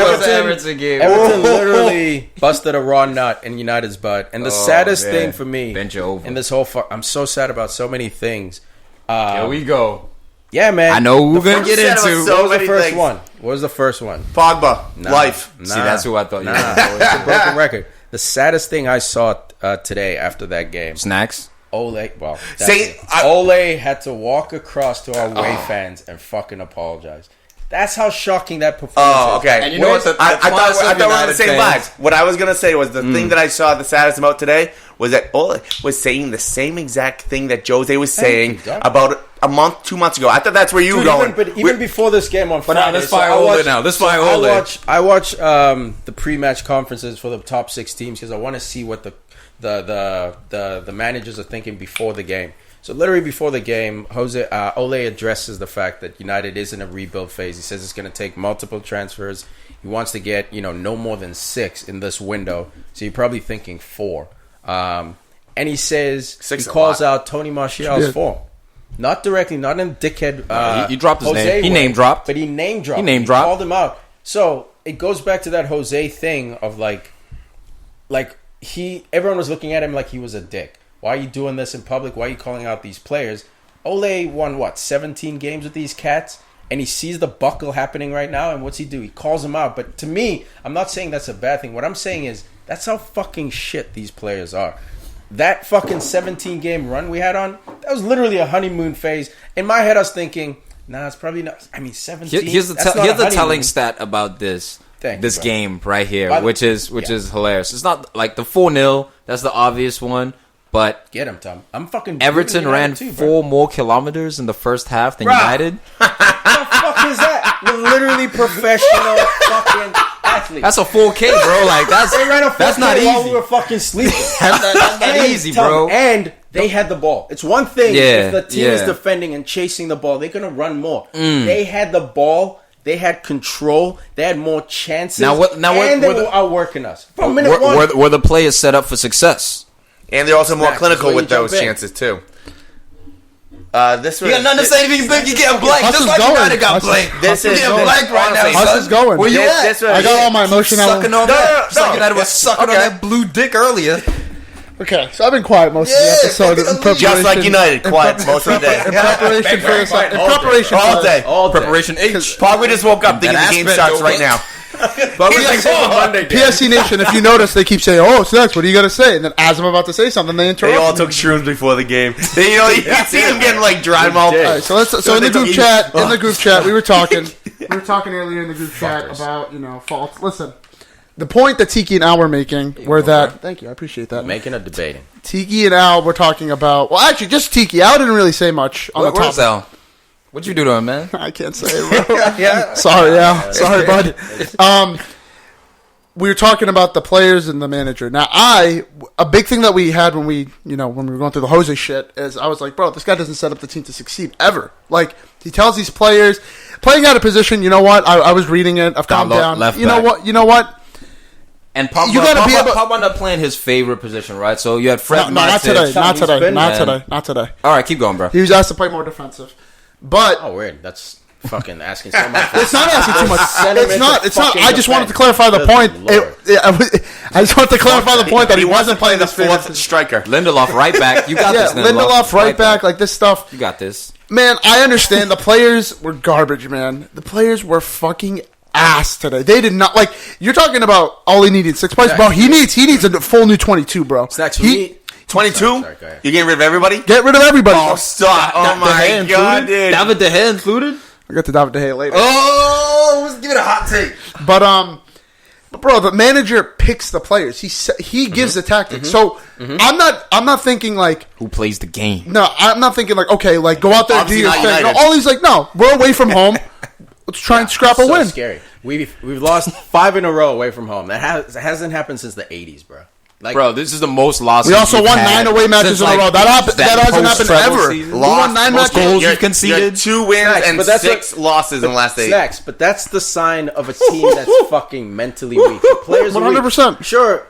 it was the Everton- Everton game. Everton literally busted a raw nut in United's butt. And the saddest man. thing for me Bent you over. in this whole... I'm so sad about so many things. Here we go. Yeah, man. I know who we're gonna first get set was into. so What was the many first things. one? What was the first one? Pogba, Nah. life. Nah. See, that's who I thought you Nah, were. it's a broken record. The saddest thing I saw today after that game, Snacks. Ole. Well, that's Say- it. Ole had to walk across to our away fans and fucking apologize. That's how shocking that performance Oh, is. okay. And you know what? I thought we were on the United same fans- vibes. What I was gonna say was the thing that I saw the saddest about today was that Ole was saying the same exact thing that Jose was saying you, Doc. about a month, 2 months ago. I thought that's where you were Dude, going. even We're- before this game on Friday, now, let's fire Ole now. Let's fire Ole. I watch the pre-match conferences for the top 6 teams because I want to see what the managers are thinking before the game. So literally before the game, Ole addresses the fact that United is in a rebuild phase. He says it's going to take multiple transfers. He wants to get no more than 6 in this window. So you're probably thinking 4. And he says 6 he a calls lot. out Tony Martial's Yeah. form. Not directly, not in dickhead. he dropped his Jose name. He way, name dropped. but he name dropped. He name dropped. Called him out. So it goes back to that Jose thing of like everyone was looking at him like he was a dick. Why are you doing this in public? Why are you calling out these players? Ole won 17 games with these cats, and he sees the buckle happening right now. And what's he do? He calls them out. But to me, I'm not saying that's a bad thing. What I'm saying is that's how fucking shit these players are. That fucking 17 game run we had on, that was literally a honeymoon phase. In my head, I was thinking, nah, it's probably not. I mean, 17. Here's the that's not a telling honeymoon. stat about this Thank this you, bro. game right here, By the- which is hilarious. It's not like the 4-0. That's the obvious one, but Get him, Tom. I'm fucking. Everton rooting ran United too, bro. 4 more kilometers in the first half than Bruh. United. What the fuck is that? We're literally professional fucking athletes. That's a 4K, bro. Like that's They ran a 4K that's not while easy. we were fucking sleeping. That's not And, easy, Tom, bro. And they had the ball. It's one thing Yeah, if the team is yeah. defending and chasing the ball, they're gonna run more. They had the ball. They had control. They had more chances. Now what- and they were were the- outworking us from minute one. Were the players set up for success? and they're also more Snacks, clinical before with you jump those in. chances too. This was You got nothing to say if you think you get blanked. Huss Just is like going. United got Huss is- blanked. This You is getting going. blanked right now, Honestly, Huss son. is going. Where you This at? was- I got all my emotion out. Sucking on No, that. no, It's like no. United was sucking on Okay. that blue dick earlier. Okay, so I've been quiet most of the episode. In preparation, Just like United, quiet most of the day. In preparation for this, All day. Preparation H. Pogba just woke up thinking the game starts right now. But we like Monday. PSC Nation, if you notice, they keep saying, "Oh, Snacks, what are you gonna say?" And then as I'm about to say something, they interrupt. They all took shrooms before the game. They, you can see them getting like dry mouth. All right, so in the group chat, we were talking earlier in the group chat about faults. Listen, the point that Tiki and Al were making were that. Thank you, I appreciate that. Making a debating. Tiki and Al were talking about. Well, actually, just Tiki. Al didn't really say much on the topic. Where's Al? What'd you do to him, man? I can't say it, bro. Yeah. Sorry, Al. Sorry, bud. We were talking about the players and the manager. Now, a big thing that we had when we were going through the Jose shit is I was like, bro, this guy doesn't set up the team to succeed ever. Like, he tells these players, playing out of position, you know what? I was reading it. I've calmed down. Left you know what? And Pop wound up playing his favorite position, right? So you had Fred. Not today. Not today. All right, keep going, bro. He was asked to play more defensive. But weird. That's fucking asking so much. It's not asking too much. It's not. I just wanted to clarify the point. I just wanted to clarify the point that he wasn't playing the this fourth striker. Lindelof right back. You got this. Lindelof right back. Like this stuff. You got this. Man, I understand. The players were garbage, man. The players were fucking ass today. They did not like. You're talking about all he needed 6 points, bro. He needs a full new 22, bro. Snacks. 22? You're getting rid of everybody? Get rid of everybody. Oh, stop. Oh, my God, dude. David De Gea included? I'll get to David De Gea later. Oh, let's give it a hot take. But bro, the manager picks the players. He gives the tactics. So I'm not thinking like who plays the game. No, I'm not thinking like okay, like go out there and do your thing. No, all he's like, no, we're away from home. Let's try and scrap a win. Scary. We've lost 5 in a row away from home. That hasn't happened since the 80s, bro. Like, bro, this is the most losses. We also won 9 away matches in a row. That hasn't happened ever. We won 9 goals you conceded. 2 wins and 6 losses in the last 8. Snacks, but that's the sign of a team that's fucking mentally weak. The players are 100%. Weak. Sure,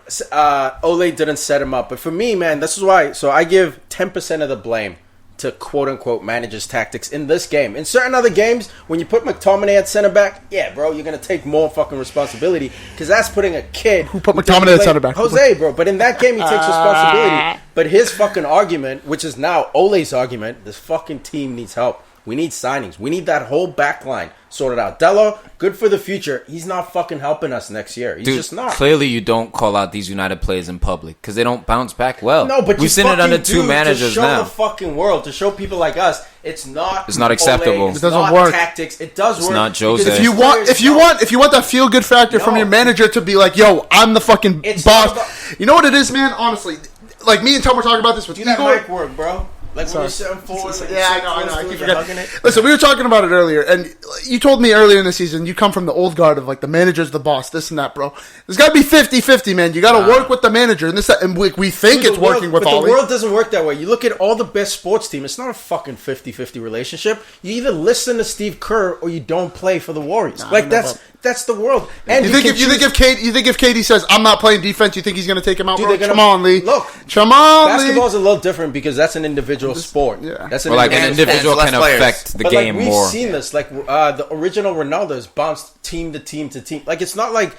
Ole didn't set him up, but for me, man, this is why. So I give 10% of the blame to quote-unquote manager's tactics in this game. In certain other games, when you put McTominay at center back, yeah, bro, you're going to take more fucking responsibility because that's putting a kid... Who put McTominay at center back? Jose, bro. But in that game, he takes responsibility. But his fucking argument, which is now Ole's argument, this fucking team needs help. We need signings. We need that whole back line sorted out. Dello, good for the future. He's not fucking helping us next year. He's just not. Clearly, you don't call out these United players in public because they don't bounce back well. No, but we've seen it under 2 managers to show now. The fucking world, to show people like us, it's not acceptable. Ole, it doesn't work. Tactics. It does work. It's not Jose. If you want that feel good factor from your manager to be like, yo, I'm the fucking boss. You know what it is, man? Honestly, like me and Tom were talking about this with Igor. That mic work, bro. Like when you're sitting forward. I know. I keep forgetting. Listen, we were talking about it earlier, and you told me earlier in the season you come from the old guard of like the manager's the boss, this and that, bro. There's got to be 50-50, man. You got to work with the manager, and we think it's working with Ollie. But the world doesn't work that way. You look at all the best sports teams. It's not a fucking 50-50 relationship. You either listen to Steve Kerr or you don't play for the Warriors. That's the world. And you think if KD says I'm not playing defense, you think he's going to take him out? Come on, Lee. Look, basketball's a little different because that's an individual sport. Yeah. That's an individual can affect the game more. We've seen this. Like the original Ronaldo's bounced team to team to team. Like it's not like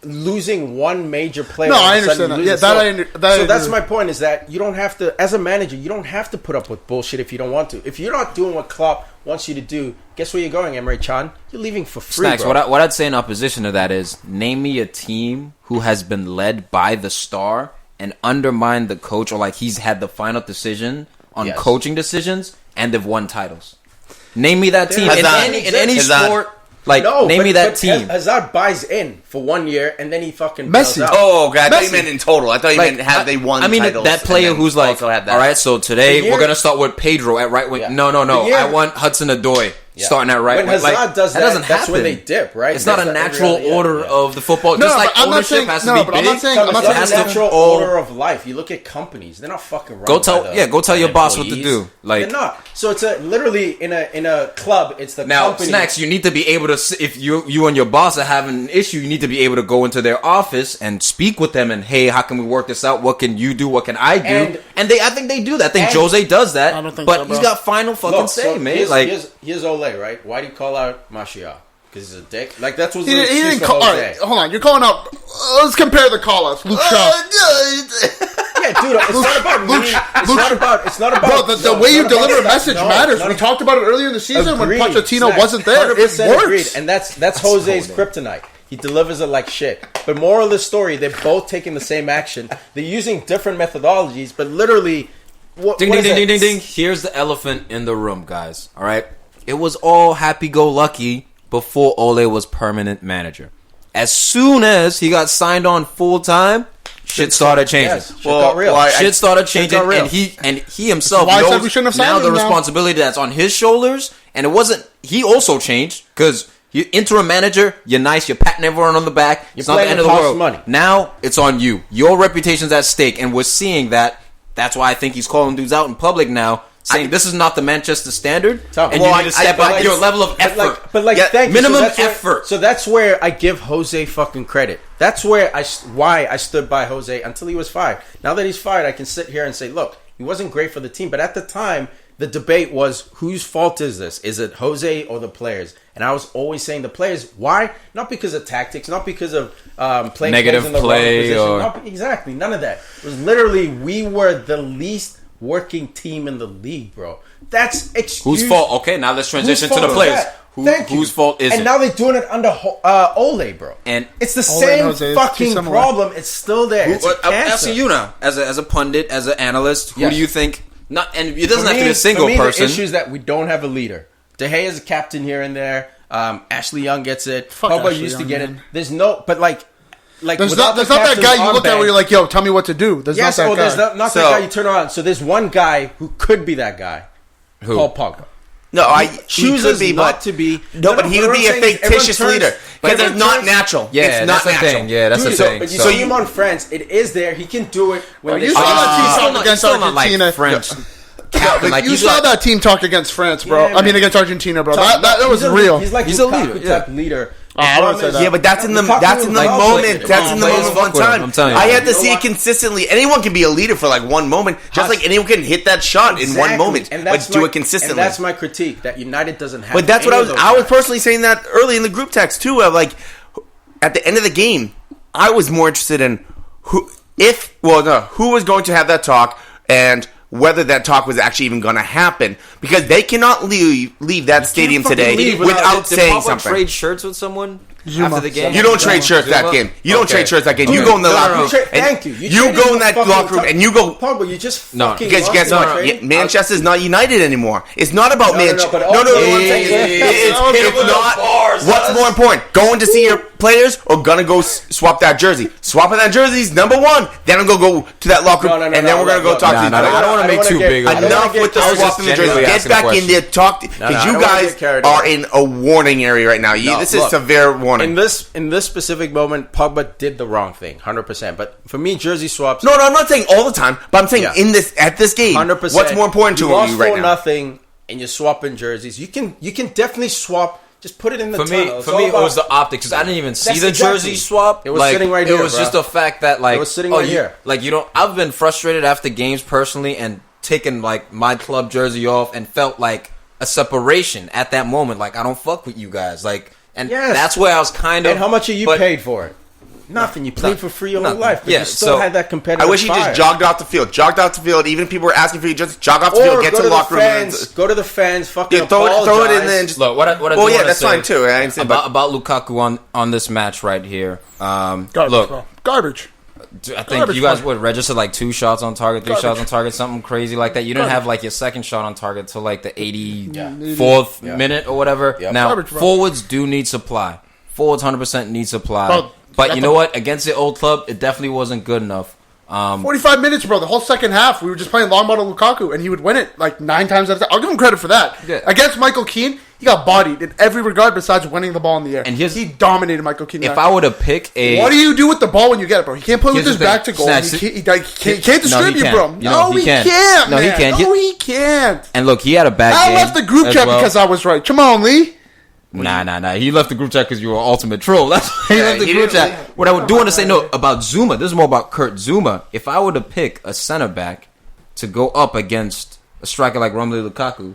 losing one major player. No, I understand that. Yeah, so that's my point. Is that you don't have to, as a manager, you don't have to put up with bullshit if you don't want to. If you're not doing what Klopp wants you to do, guess where you're going, Emre Can? You're leaving for free. Snacks. Bro. What I'd say in opposition to that is name me a team who has been led by the star and undermined the coach, or like he's had the final decision on coaching decisions and they've won titles. Name me that team in any sport. Like, name me that team. Hazard buys in for 1 year, and then he fucking Messi. Out. Oh, God. I thought you meant in total. I thought you meant have they won titles. That player who's like, all right, so today we're going to start with Pedro at right wing. Yeah. No. I want Hudson-Odoi. Starting at right when Hazard does that doesn't happen. That's when they dip, right? It's not a natural order of the football. Just like ownership has to be big. It's a natural order of life. You look at companies; they're not fucking run. Go tell your boss what to do. Like they're not. So it's literally in a club. It's the company. Snacks. You need to be able to. If you and your boss are having an issue, you need to be able to go into their office and speak with them. And hey, how can we work this out? What can you do? What can I do? And I think they do that. I think Jose does that. But he's got final fucking say, man. Here's Ole. Right? Why do you call out Martial? Because he's a dick. Like, that's what's He didn't call. All right, hold on. You're calling out. Let's compare the call-outs. Luke Shaw. Yeah, dude. It's not about. Bro, the way you deliver a message matters. We talked about it earlier in the season when Pochettino wasn't there. It works. Agreed. And that's Jose's kryptonite. He delivers it like shit. But moral of the story, they're both taking the same action. They're using different methodologies, but literally, ding. Here's the elephant in the room, guys. All right, it was all happy-go-lucky before Ole was permanent manager. As soon as he got signed on full time, shit started changing. Yes, shit got real. Shit started changing, and he himself knows now the responsibility that's on his shoulders. And it wasn't. He also changed because you interim manager. You're nice. You're patting everyone on the back. It's not the end of the world. Money. Now it's on you. Your reputation's at stake, and we're seeing that. That's why I think he's calling dudes out in public now, saying this is not the Manchester standard, and you need to step up your level of effort. Thank you. Minimum effort. So that's where I give Jose fucking credit. That's where why I stood by Jose until he was fired. Now that he's fired, I can sit here and say, look, he wasn't great for the team. But at the time, the debate was, whose fault is this? Is it Jose or the players? And I was always saying the players. Why? Not because of tactics, not because of playing negative in the play wrong position. Exactly, none of that. It was literally, we were the least working team in the league, bro. That's excuse. Whose fault? Okay, now let's transition to the players. Whose fault is it? And now they're doing it under Ole, bro. And it's the same fucking problem. It's still there. It's I'm asking you now, as a pundit, as an analyst, who do you think? Not, and it doesn't have to be a single person. The issue is that we don't have a leader. De Gea is a captain here and there. Ashley Young gets it. Pogba used to get it. There's no, but like there's not that guy you look at where you're like, yo, tell me what to do. There's not that guy. There's not that guy you turn around. So there's one guy who could be that guy. Who? Paul Pogba. No, he chooses not to be. No, but he would be a fictitious leader because it's not natural. Yeah, it's not natural. Thing. Yeah, that's the thing. But you see him on France. It is there. He can do it when you saw that team talk against Argentina. French. You saw that team talk against France, bro. I mean, against Argentina, bro. That was real. He's like he's a leader. I don't say that. Yeah, but that's in the moment. That's in the moment one time. I'm telling you, I had to see it consistently. Anyone can be a leader for like one moment, just like anyone can hit that shot in one moment, but do it consistently. And that's my critique, that United doesn't have. But that's what I was personally saying that early in the group text too. Of like, at the end of the game, I was more interested in who was going to have that talk and whether that talk was actually even going to happen, because they cannot leave that stadium today without saying something. Trade shirts with someone after the game? You don't trade shirts that game. You don't trade shirts that game. You go in the locker room. Thank you. You go in that locker room and you go. Pogba, you just fucking because guess what? Manchester's not United anymore. It's not about Manchester. No. It's not. What's more important? Going to see your players or gonna go swap that jersey? Swapping that jersey is number one. Then I'm gonna go to that locker room and then we're gonna go talk to each other. I don't want to make too big. Enough with the swapping the jersey. Get back in there, talk because you guys are in a warning area right now. This is severe warning. In this specific moment, Pogba did the wrong thing, 100%. But for me, jersey swaps. No, I'm not saying all the time, but I'm saying at this game, 100%. What's more important to you right now? Nothing, and you're swapping jerseys. You can definitely swap. Just put it in the tunnel. For me, it was the optics, because I didn't even see the jersey swap. It was sitting right here. It was just the fact that it was sitting right here. I've been frustrated after games personally and taken my club jersey off and felt like a separation at that moment. Like, I don't fuck with you guys. That's where I was kind of. And how much are you paid for it? Nothing. You played for free your whole life, but you still had that competitive. I wish you just jogged off the field. Even if people were asking for you, just jog off the field, get to the locker room. Go to the fans, fucking throw it in there and just look. What I do that's fine too. About Lukaku on this match right here. Garbage. I think you guys would register 2 shots on target, 3 shots on target, something crazy like that. You didn't have your second shot on target till the 84th minute or whatever. Yep. Now forwards do need supply. Forwards 100% need supply. But you know what? Against the old club, it definitely wasn't good enough. 45 minutes, bro. The whole second half, we were just playing long ball to Lukaku, and he would win it 9 times out of 10. I'll give him credit for that. Yeah. Against Michael Keane, he got bodied in every regard besides winning the ball in the air. And he dominated Michael Keane. If I were to pick what do you do with the ball when you get it, bro? He can't play with his back to goal. He can't distribute, bro. No, he can't. No, he can't. No, he can't. And look, he had a bad game. I left the group chat because I was right. Come on, Lee. Nah. He left the group chat because you were an ultimate troll. That's why he left the group chat. What I do want to say, about Zuma. This is more about Kurt Zuma. If I were to pick a center back to go up against a striker like Romelu Lukaku,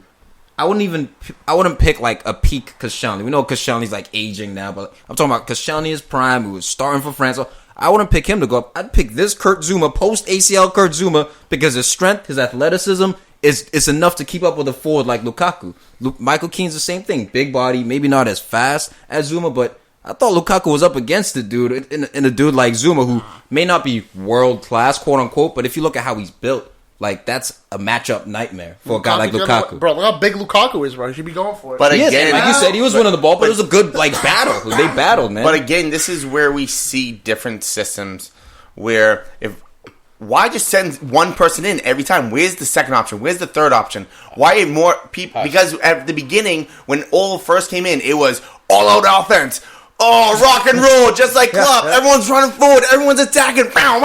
I wouldn't pick like a peak Koscielny. We know Koscielny's like aging now, but I'm talking about Koscielny is prime, who was starting for France. So I wouldn't pick him to go up. I'd pick this Kurt Zuma, post ACL Kurt Zuma, because his strength, his athleticism is enough to keep up with a forward like Lukaku. Michael Keane's the same thing, big body, maybe not as fast as Zuma, but I thought Lukaku was up against the dude, in a dude like Zuma, who may not be world class, quote unquote, but if you look at how he's built, like, that's a matchup nightmare for a guy like Lukaku. Bro, look how big Lukaku is, bro. He should be going for it. But again, like you said, he was winning the ball, but it was a good, like, battle. They battled, man. But again, this is where we see different systems where why just send one person in every time? Where's the second option? Where's the third option? Why more people? Because at the beginning, when all first came in, it was all-out offense. Oh, rock and roll, just like Klopp. Everyone's running forward. Everyone's attacking. Goal.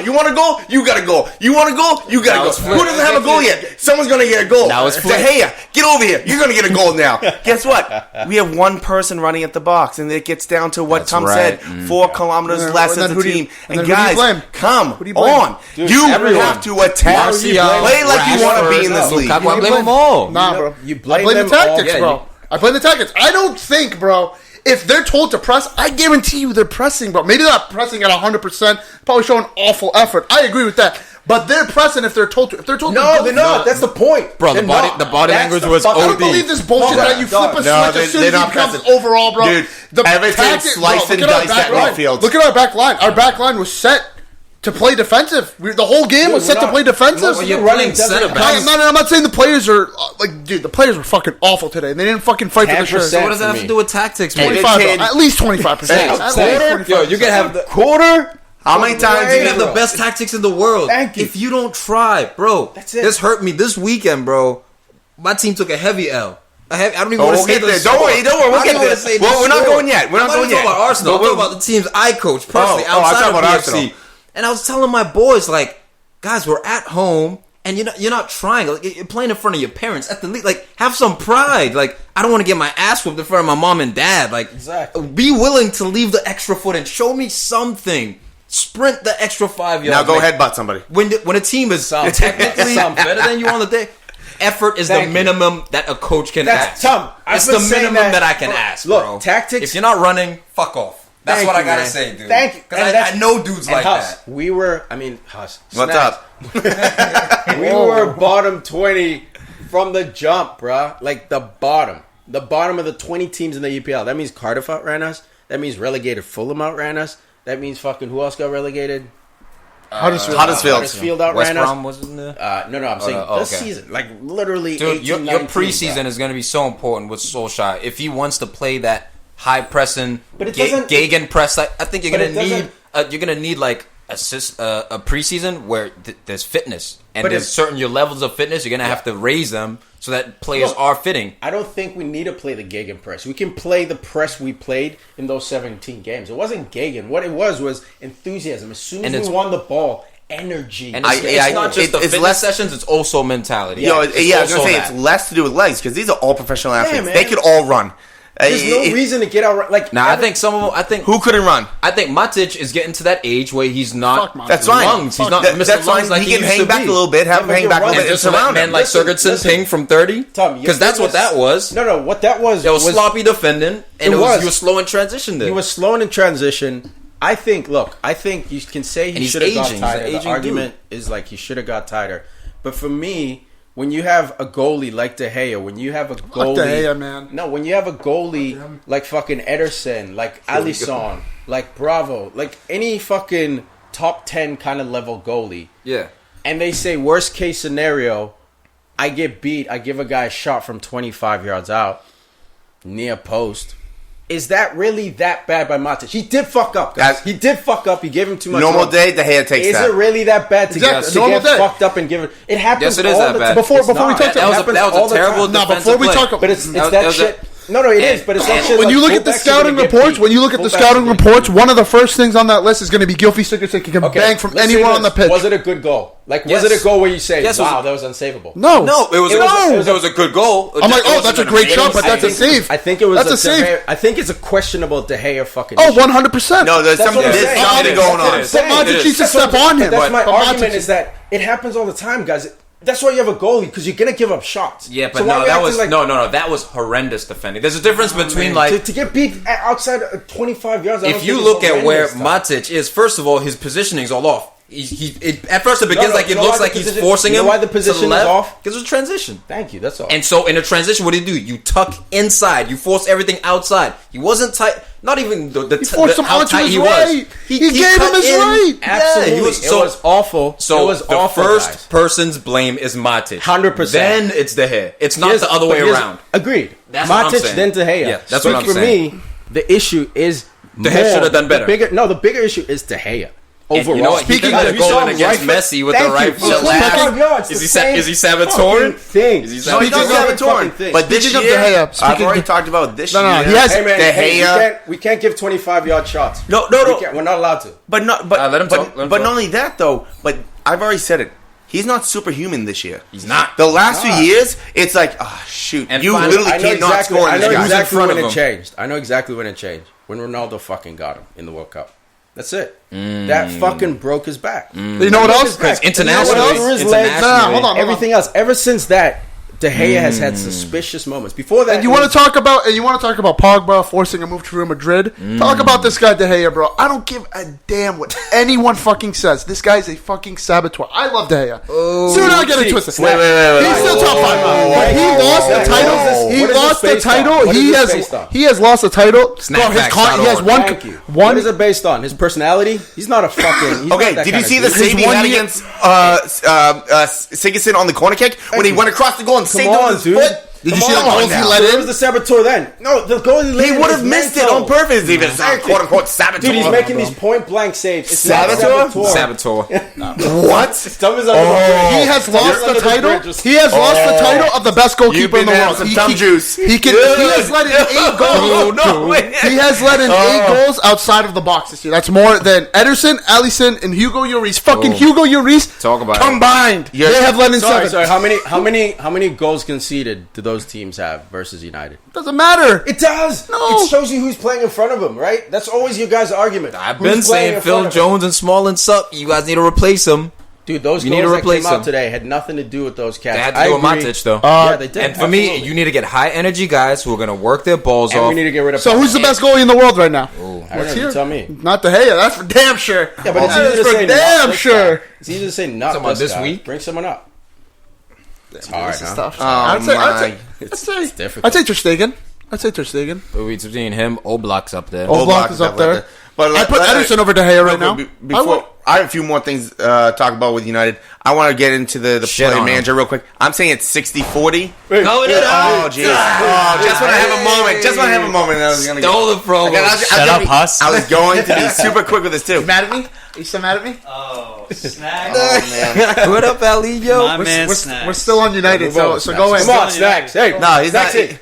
You want to go? You got to go. You want to go? You got to go. Who doesn't have a goal yet? Someone's going to get a goal. Now it's De Gea, get over here. You're going to get a goal now. Guess what? We have one person running at the box, and it gets down to what Tom said, 4 kilometers less as a team. And guys, come on. You have to attack. Play like you want to be in this league. I blame them all. Nah, bro. You blame the tactics, all. bro. I blame the tactics. I don't think, bro, if they're told to press, I guarantee you they're pressing, bro. Maybe they're not pressing at 100%, probably showing awful effort. I agree with that. But they're pressing if they're told to. If they're told to, no, they're not. That's the point, bro. The body language was OD. I don't believe this bullshit that you flip a switch as soon as he becomes overall, bro. Dude, everything's sliced and diced at midfield. Look at our back line. Our back line was set to play defensive. The whole game was set to play defensive. Well, you're running center back. I'm not saying the players are dude. The players were fucking awful today. They didn't fucking fight for the shirt. So what does that have to do with tactics, man? 25, at least 25%. Yo, you can have the quarter. How many times you can have the best tactics in the world? Thank you. If you don't try, bro. That's it. This hurt me this weekend, bro. My team took a heavy L. I don't even want to say this. Don't worry. We'll get there. Well, we're not going yet. We're not going yet. I'm talking about Arsenal. I'm talking about the teams I coach personally outside of PFC. And I was telling my boys, like, guys, we're at home, and you're not trying. Like, you're playing in front of your parents at the league. Like, have some pride. Like, I don't want to get my ass whooped in front of my mom and dad. Like, be willing to leave the extra foot and show me something. Sprint the extra 5 yards. Now go headbutt somebody. When a team is technically better than you on the day, effort is the minimum that a coach can ask. It's the minimum that I can ask, bro. Look, tactics. If you're not running, fuck off. That's what I gotta say, dude. Thank you. Because I know dudes like Huss, that. Huss. What's up? We were bottom 20 from the jump, bro. Like the bottom of the 20 teams in the EPL. That means Cardiff outran us. That means relegated Fulham outran us. That means fucking who else got relegated? Huddersfield outran West us. Brom wasn't there? No, I'm saying this season. Like literally, dude, 18, your preseason is going to be so important with Solskjaer. If he wants to play that high pressing, Gegen press, I think you're gonna need like a preseason where there's fitness and there's certain your levels of fitness. You're gonna have to raise them so that players are fitting. I don't think we need to play the Gegen press. We can play the press we played in those 17 games. It wasn't Gegen. What it was enthusiasm. As soon as we won the ball, energy. And it's not just the fitness sessions; it's also mentality. I was gonna say it's less to do with legs because these are all professional athletes. They could all run. There's no reason to get out. Like, I think some of them. I think who couldn't run. I think Matic is getting to that age where he's not. That's fine. Lungs. He's not Mr. Lungs like he can hang back a little bit. Have him hang back a little bit. Just let men like Sigurdsson ping from 30. Because that's what that was. No. What that was. It was sloppy defending, and you were slow in transition. There, he was slow in transition. I think you can say he should have got tighter. The argument is like he should have got tighter. But for me, when you have a goalie like De Gea, when you have a goalie, De Gea, man. No, when you have a goalie like fucking Ederson, like Alisson, like Bravo, like any fucking top 10 kind of level goalie, and they say worst case scenario, I get beat, I give a guy a shot from 25 yards out, near post. Is that really that bad by Matic? He did fuck up, guys. He did fuck up. He gave him too much. Normal day, De Gea takes that. Is it really that bad to get fucked up and give it? It happens all the time. Before we talk that was a terrible defensive play. But it's that shit. No, it is, but it's that shit. When you look at the scouting reports, one of the first things on that list is going to be Gylfi Sigurdsson can bang from anywhere on the pitch. Was it a good goal? Like, was it a goal where you say, wow, that was unsavable? No, it was a good goal. I'm like, oh, that's a great shot, but that's a save. I think it was a save. I think it's a questionable De Gea fucking. Oh, 100%. No, there's something going on. But Matic needs to step on him. That's my argument is that it happens all the time, guys. That's why you have a goalie, because you're gonna give up shots. Yeah, but So why no, are we that acting was like, that was horrendous defending. There's a difference between to get beat outside 25 yards. if you look at where Matic is, first of all, his positioning is all off. At first it begins it looks like he's forcing him. Why the position is off? Because it's a transition. Thank you. That's all. And so in a transition, what do? You tuck inside. You force everything outside. He wasn't tight. Not even how tight he was. He gave him his right. Absolutely. Yeah, it was awful. So it was the awful, first guys. person's blame is Matic. 100%. Then it's De Gea. It's not the other way around. Agreed. That's what I'm Matic, saying. then De Gea. Yeah, that's what I'm for saying. me, the issue is De Gea should have done better. The bigger issue is De Gea. Overall. You know what? Speaking of goal against Messi with the right foot last. Is he Sabatorn? Is No, he's not Sabatorn. But this year, I've already talked about this year. He has De Gea. We can't give 25-yard shots. No. We're not allowed to. But let him talk. Not only that though. But I've already said it. He's not superhuman this year. He's not. The last few years, it's like, oh shoot, and you literally cannot score. I know exactly when it changed. I know exactly when it changed. When Ronaldo fucking got him in the World Cup. That's it. That fucking broke his back. You know what else? Because internationally, hold on. Everything else. Ever since that, De Gea has had suspicious moments. Before that, And you want to talk about Pogba forcing a move to Real Madrid? Talk about this guy De Gea, bro. I don't give a damn what anyone fucking says. This guy's a fucking saboteur. I love De Gea. Do not get it twisted. Wait. He's still top 5. But he lost the title. He lost the title. He has lost the title. He has one. What is it based on? His personality? He's not a fucking. Okay, did you see the save he had against Sigurdsson on the corner kick when he went across the goal and saved it with his foot? Did you see the goals he let in? Where was the saboteur then? No, the goal he let in. He would have missed it on purpose. Even quote unquote saboteur. Dude, he's making these point blank saves. It's Saboteur. What? He has lost the title. He has lost the title of the best goalkeeper in the world. Some thumb juice. He has let in 8 goals. He has let in 8 goals outside of the box this year. That's more than Ederson, Alisson, and Hugo Lloris. Fucking Hugo Lloris talk about combined. They have let in 7. Sorry. How many goals conceded do those teams have versus United? Doesn't matter. It does. No. It shows you who's playing in front of him, right? That's always your guys' argument. I've been saying Phil Jones and Smalling suck. You guys need to replace them. Dude, those goals that came out today had nothing to do with those cats. They had to do with Matic, though. Yeah, they did. And for me, you need to get high energy guys who are going to work their balls off. We need to get rid of. So who's the best goalie in the world right now? What's here? Tell me. Not De Gea. That's for damn sure. Yeah, but it's easy to say damn sure. It's easy to say not this week. Bring someone up. It's hard, huh? It's difficult. I'd say Ter Stegen. It's between him, Oblak's up there. Oblak is up there. But I put Ederson over De Gea right now. Before I have a few more things to talk about with United. I want to get into the play manager real quick. I'm saying it's 60-40. Going it up. Oh, jeez. Just when I have a moment. I was going to Stole the promo. Shut up, Huss. I was going to be super quick with this, too. Mad at me? Are you still mad at me? Oh, snag. Man. What up, Alillo? My man, Snacks. We're still on United, so go ahead. Come on, Snacks. Hey, No, he's not. He's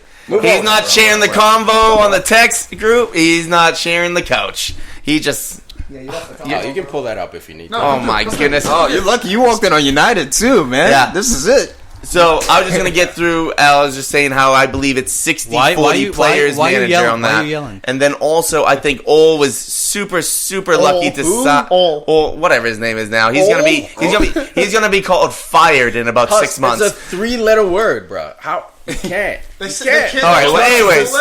on. not sharing the convo on the text group. He's not sharing the couch. He just... Yeah, you can pull that up if you need to. Oh, my goodness. Oh, you're lucky you walked in on United, too, man. Yeah. This is it. So, I was just going to get through, I was just saying how I believe it's 60-40 players manager on that. Why are you yelling? And then also, I think Ole was super, super lucky to sign... Or whatever his name is now. He's going to be called fired in about 6 months. It's a 3-letter word, bro. How... You can't. All right, well, anyways.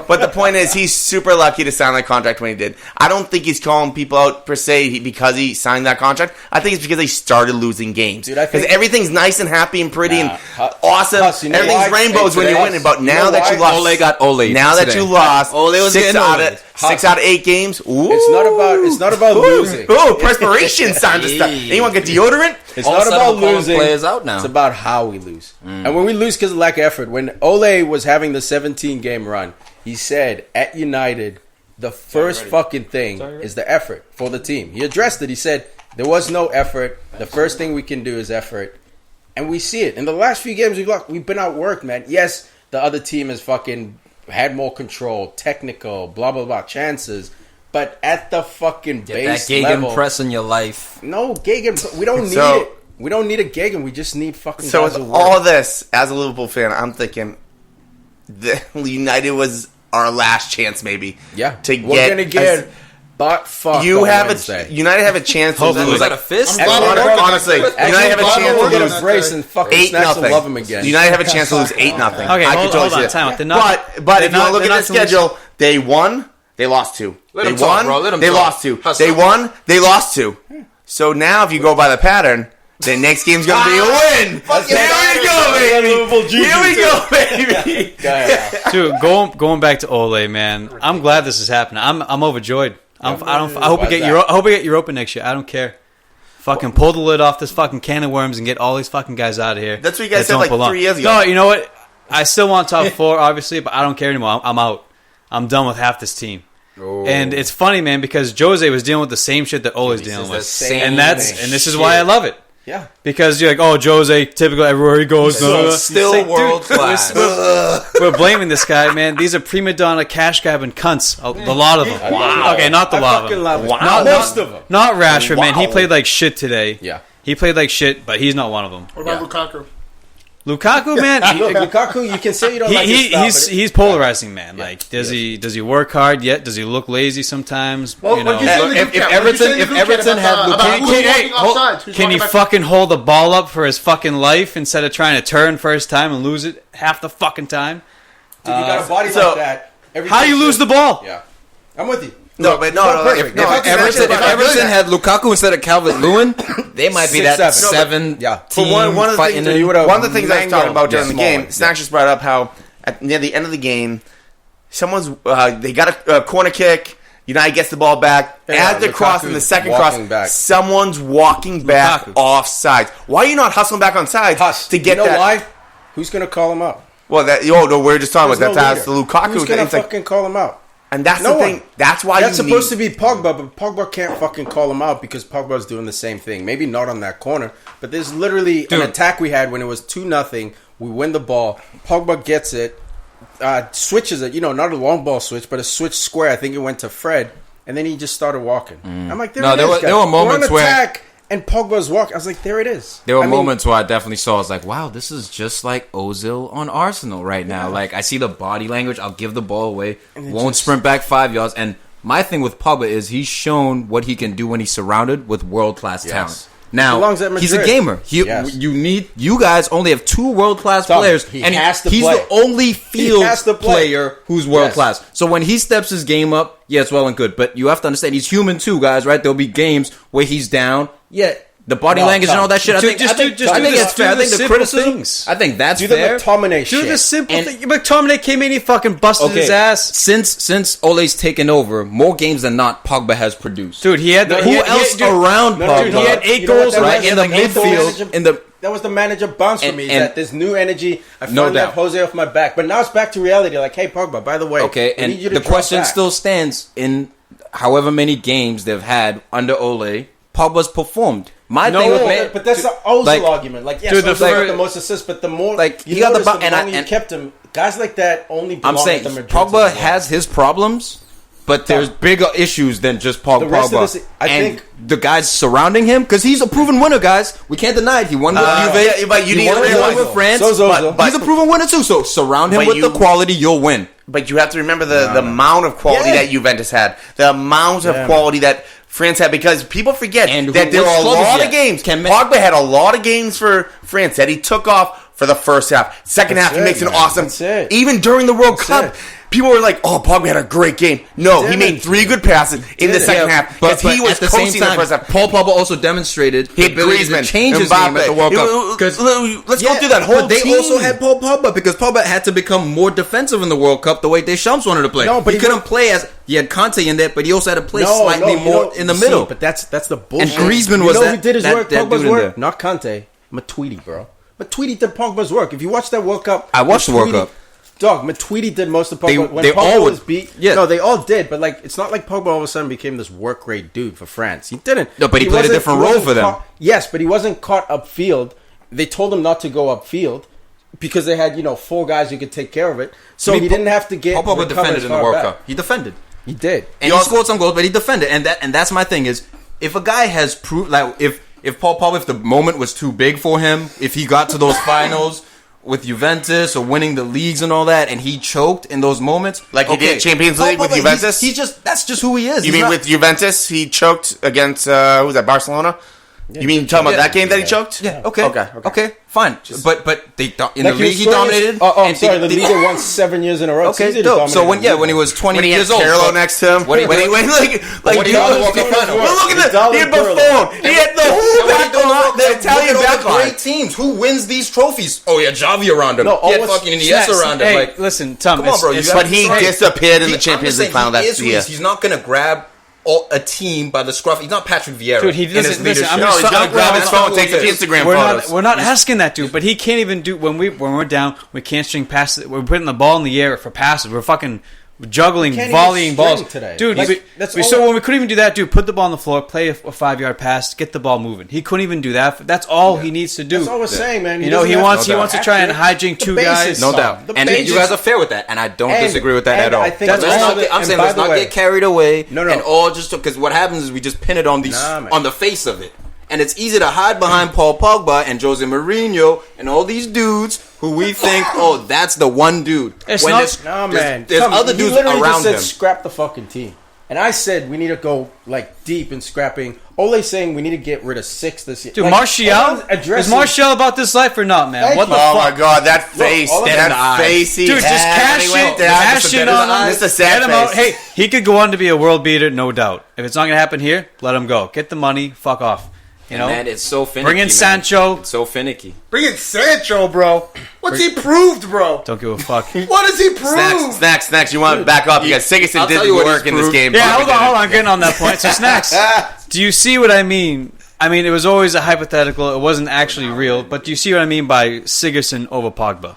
But the point is, he's super lucky to sign that contract when he did. I don't think he's calling people out, per se, because he signed that contract. I think it's because they started losing games. Because everything's nice and happy and pretty and awesome. Huss, you know everything's rainbows when you're winning. But now that you lost... Ole got Ole. Now that you lost... Ole was 6 out of 8 games. Ooh. It's not about losing. Oh, perspiration starting to start. Anyone get deodorant? It's not about losing. Players out now. It's about how we lose. And when we lose because of lack of effort, when Ole was having the 17-game run, he said at United, the first fucking thing is the effort for the team. He addressed it. He said, there was no effort. The first thing we can do is effort. And we see it. In the last few games we've been outworked, man. Yes, the other team has fucking had more control, technical, blah, blah, blah, chances. But at the fucking base that level... press in your life. No, Gegen, we don't need it. We don't need a Gegen. We just need fucking So guys with who work. all this, as a Liverpool fan, I'm thinking United was our last chance, maybe. Yeah. To We're gonna get butt fuck. You on have Wednesday. United have a chance to Hopefully. lose. Was that a fist? I'm glad it worked. Honestly, United have a glad it chance worked. to Get lose a brace and fucking 8-0. snacks and love him again. United have a chance to lose 8-0. Okay, I hold could totally on. see it. Time out. They're not- But they're if you not- look at they're the not schedule, they won, they lost 2. Let They him talk, won, bro. Let him they talk. lost 2. Huss, They talk. won, they lost 2. So now, if you go by the pattern, the next game's gonna be a win. Here we go, baby. Here we go, baby. Dude, going back to Ole, man. I'm glad this is happening. I'm overjoyed. I hope we get Europa next year. I don't care. Fucking pull the lid off this fucking can of worms and get all these fucking guys out of here. That's what you guys that said don't like belong. 3 years ago. No, you know what? I still want top 4, obviously, but I don't care anymore. I'm out. I'm done with half this team. Oh. And it's funny, man, because Jose was dealing with the same shit that Ole's dealing with, same and this is why I love it. Yeah. Because you're like, oh, Jose, typical everywhere he goes. Still It's like, world dude, class. We're blaming this guy, man. These are prima donna cash grabbing cunts. The lot of them. Wow. Okay, not the lot of them. love it. Not, Most of them. Not Rashford, man. He played like shit today. Yeah. He played like shit, but he's not one of them. What about Lukaku? Lukaku, man. Look, Lukaku, you can say you don't like his style, He's polarizing, man. Like, does he work hard yet? Does he look lazy sometimes? Well, You know? what'd you say in the If group chat? What'd you say in the Everton group chat had about Lukaku- who's walking offsides? Who's Can he walking back- fucking hold the ball up for his fucking life instead of trying to turn first time and lose it half the fucking time? Dude, you got a body so, like that. How do you lose the ball? Yeah. I'm with you. No, but no. perfect. If If Everton had Lukaku instead of Calvert-Lewin, they might be 6-7. that 7 Yeah. For team one of the fighting things, in. would've one of the things I was talking about during the small game, one. Snacks just brought up how near the end of the game, someone's they got a corner kick. United gets the ball back. Yeah, As they're crossing Lukaku's the second cross, walking back. someone's walking back Lukaku. offsides. Why are you not hustling back on sides Huss, to get you know that? why? Who's going to call him out? Well, no, we're just talking There's about no that's the leader. Lukaku Who's thing. going to It's like- fucking call him out? and that's No the thing. one. That's why That's you supposed to need, be Pogba, but Pogba can't fucking call him out because Pogba's doing the same thing. Maybe not on that corner, but there's literally an attack we had when it was 2-0. We win the ball. Pogba gets it, switches it. Not a long ball switch, but a switch square. I think it went to Fred, and then he just started walking. I'm like, there were moments We're on where- attack, and Pogba's walking. I was like, there it is. There were I mean, moments where I definitely saw. I was like, "Wow, this is just like Ozil on Arsenal right now." Like, I see the body language. I'll give the ball away. Won't sprint back 5 yards. And my thing with Pogba is he's shown what he can do when he's surrounded with world class talent. Now belongs at he's a Madrid. gamer. Yes. You guys only have 2 world class Tom, players, he and has to he's play. the only field has to play. player who's world Yes. class. So when he steps his game up, yeah, it's well and good. But you have to understand he's human too, guys. Right? There'll be games where he's down. Yeah. The body No, language and all that shit. I think just do it's the- fair. I do think the the simple criticism. things. I think that's Do the fair. McTominay Do shit. the simple And- thing. McTominay came in, he fucking busted his ass. Since Ole's taken over, more games than not, Pogba has produced. Dude, he had the, Who he had, else he had, around No, Pogba? dude, he had 8 You know what goals that right was? in the Like, that's the midfield. manager- In the That was the manager bounce for me. and- That this new energy. I No finally have doubt. Jose off my back, but now it's back to reality. Like, hey, Pogba. By the way, okay, we and need you to the drop question back. still stands in however many games they've had under Ole. Pogba's performed. My No, thing with No, man, but that's the Ozil like- argument. Like, yes, Dude, the Ozil got fir- the most assists, but the more like, you he got the notice, bu- and I- longer you and- kept him. Guys like that only belong I'm saying at the Madrid Pogba team. has his problems, but there's bigger issues than just Pogba. The rest of this- I and think- the guys surrounding him, because he's a proven winner, guys. We can't deny it. He won with Juve. yeah, but you he need won to with realize- with France. So's Ozil. But- he's a proven winner too. So surround him But with you- the quality, you'll win. But you have to remember the amount of quality Yeah. that Juventus had, the amount of quality that France had, because people forget And that who- there which were a club is lot he of at? games. Can- Pogba had a lot of games for France that he took off for the first half. Second That's half, he it, makes an man. awesome. That's it. Even during the World That's Cup, it. people were like, "Oh, Pogba had a great game." No, he didn't. made 3 good passes in the didn't. second Yeah, half because he was at the coaching same the time, first half. Paul Pogba also demonstrated He the had ability to Griezmann, change his game at the World Cup. Because let's go through that whole But they team. also had Paul Pogba because Pogba had to become more defensive in the World Cup the way Deschamps wanted to play. No, but he he couldn't wa- play as he had Conte in there, but he also had to play slightly more in the middle. But that's the bullshit. Griezmann was who that- did his that- work? that Pogba's dude in work, there. not Conte. Matuidi, bro. Matuidi did Pogba's work. If you watch that World Cup, I watched the World Cup. Dog, Matuidi did most of Pogba. When they Pogba all would- was beat, yeah. no, they all did. But like, it's not like Pogba all of a sudden became this work rate dude for France. He didn't. No, but he played a wasn't- different he role wasn't for them. caught- yes, but he wasn't caught upfield. They told him not to go upfield because they had 4 guys who could take care of it. So I mean, he didn't have to get. Paul Pogba recover defended as in the far World back. Cup. He defended. He did. And he scored some goals, but he defended. And that's my thing is, if a guy has proved, like, if Paul Pogba, if the moment was too big for him, if he got to those finals with Juventus or winning the leagues and all that, and he choked in those moments. Like he did Champions League with Juventus? That's just who he is. You mean with Juventus, he choked against, who was that, Barcelona? You mean talking about that game that he choked? Yeah, okay, fine. But they in the league he dominated. I'm sorry, the league won 7 years in a row. Okay, dope. So when he was 20 years old, Carlo next to him. When he look at that. He had the phone. He had the whole back on the Italian back line. Great teams. Who wins these trophies? Oh yeah, Javi around him. He had fucking Iniesta around him. Hey, Like, listen, Tom. come on, bro. But he disappeared in the Champions League final that year. He's not gonna grab a team by the scruff. He's not Patrick Vieira. Dude, he doesn't. Listen, No, he's gonna grab his phone and take the Instagram photos. We're not asking that, dude. But he can't even do when we're down. We can't string passes. We're putting the ball in the air for passes. We're fucking juggling, volleying balls today. dude. So when we couldn't even do that, dude, put the ball on the floor, play a 5-yard pass, get the ball moving. He couldn't even do that. That's all he needs to do. That's all we're saying, man. He wants to try and hijink two guys. No doubt. And you guys are fair with that, and I don't disagree with that at all. I'm saying let's not get carried away. No. And all just because what happens is we just pin it on on the face of it. And it's easy to hide behind Paul Pogba and Jose Mourinho and all these dudes who we think, oh, that's the one dude. It's when not. there's other dudes around him. Scrap the fucking team. And I said we need to go like deep in scrapping. Ole's saying we need to get rid of 6 this year. Dude, Martial? Is Martial about this life or not, man? What the fuck? Oh my god, that face. That face he Dude, just cash in on him. It's a sad Get him out. face. Hey, he could go on to be a world beater, no doubt. If it's not going to happen here, let him go. Get the money, fuck off. You know? Man, it's so finicky. Bring in Sancho. It's so finicky. Bring in Sancho, bro. What's he proved, bro? Don't give a fuck. What has he proved? Snacks. You want to back up? Because Sigurdsson didn't work in this game. Yeah, hold on. Getting on that point. So, Snacks, do you see what I mean? I mean, it was always a hypothetical. It wasn't actually real. But do you see what I mean by Sigurdsson over Pogba?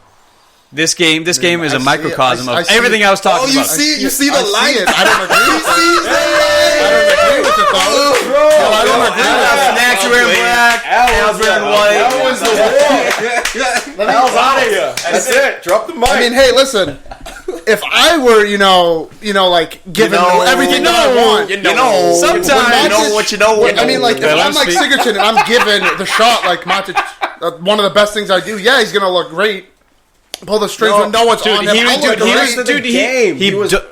This game is a microcosm of everything I was talking about. You see the light. I don't agree with it, though. I don't agree with it. Snacks are in black. Al's wearing white. That was the wall. Al's out of here. That's it. Drop the mic. I mean, hey, listen. If I were, like given everything that I want, sometimes you know what you know. I mean, like if I'm like Sigurdsson and I'm given the shot, like Matic, one of the best things I do. Yeah, he's gonna look great. Pull the strings when no one's on him.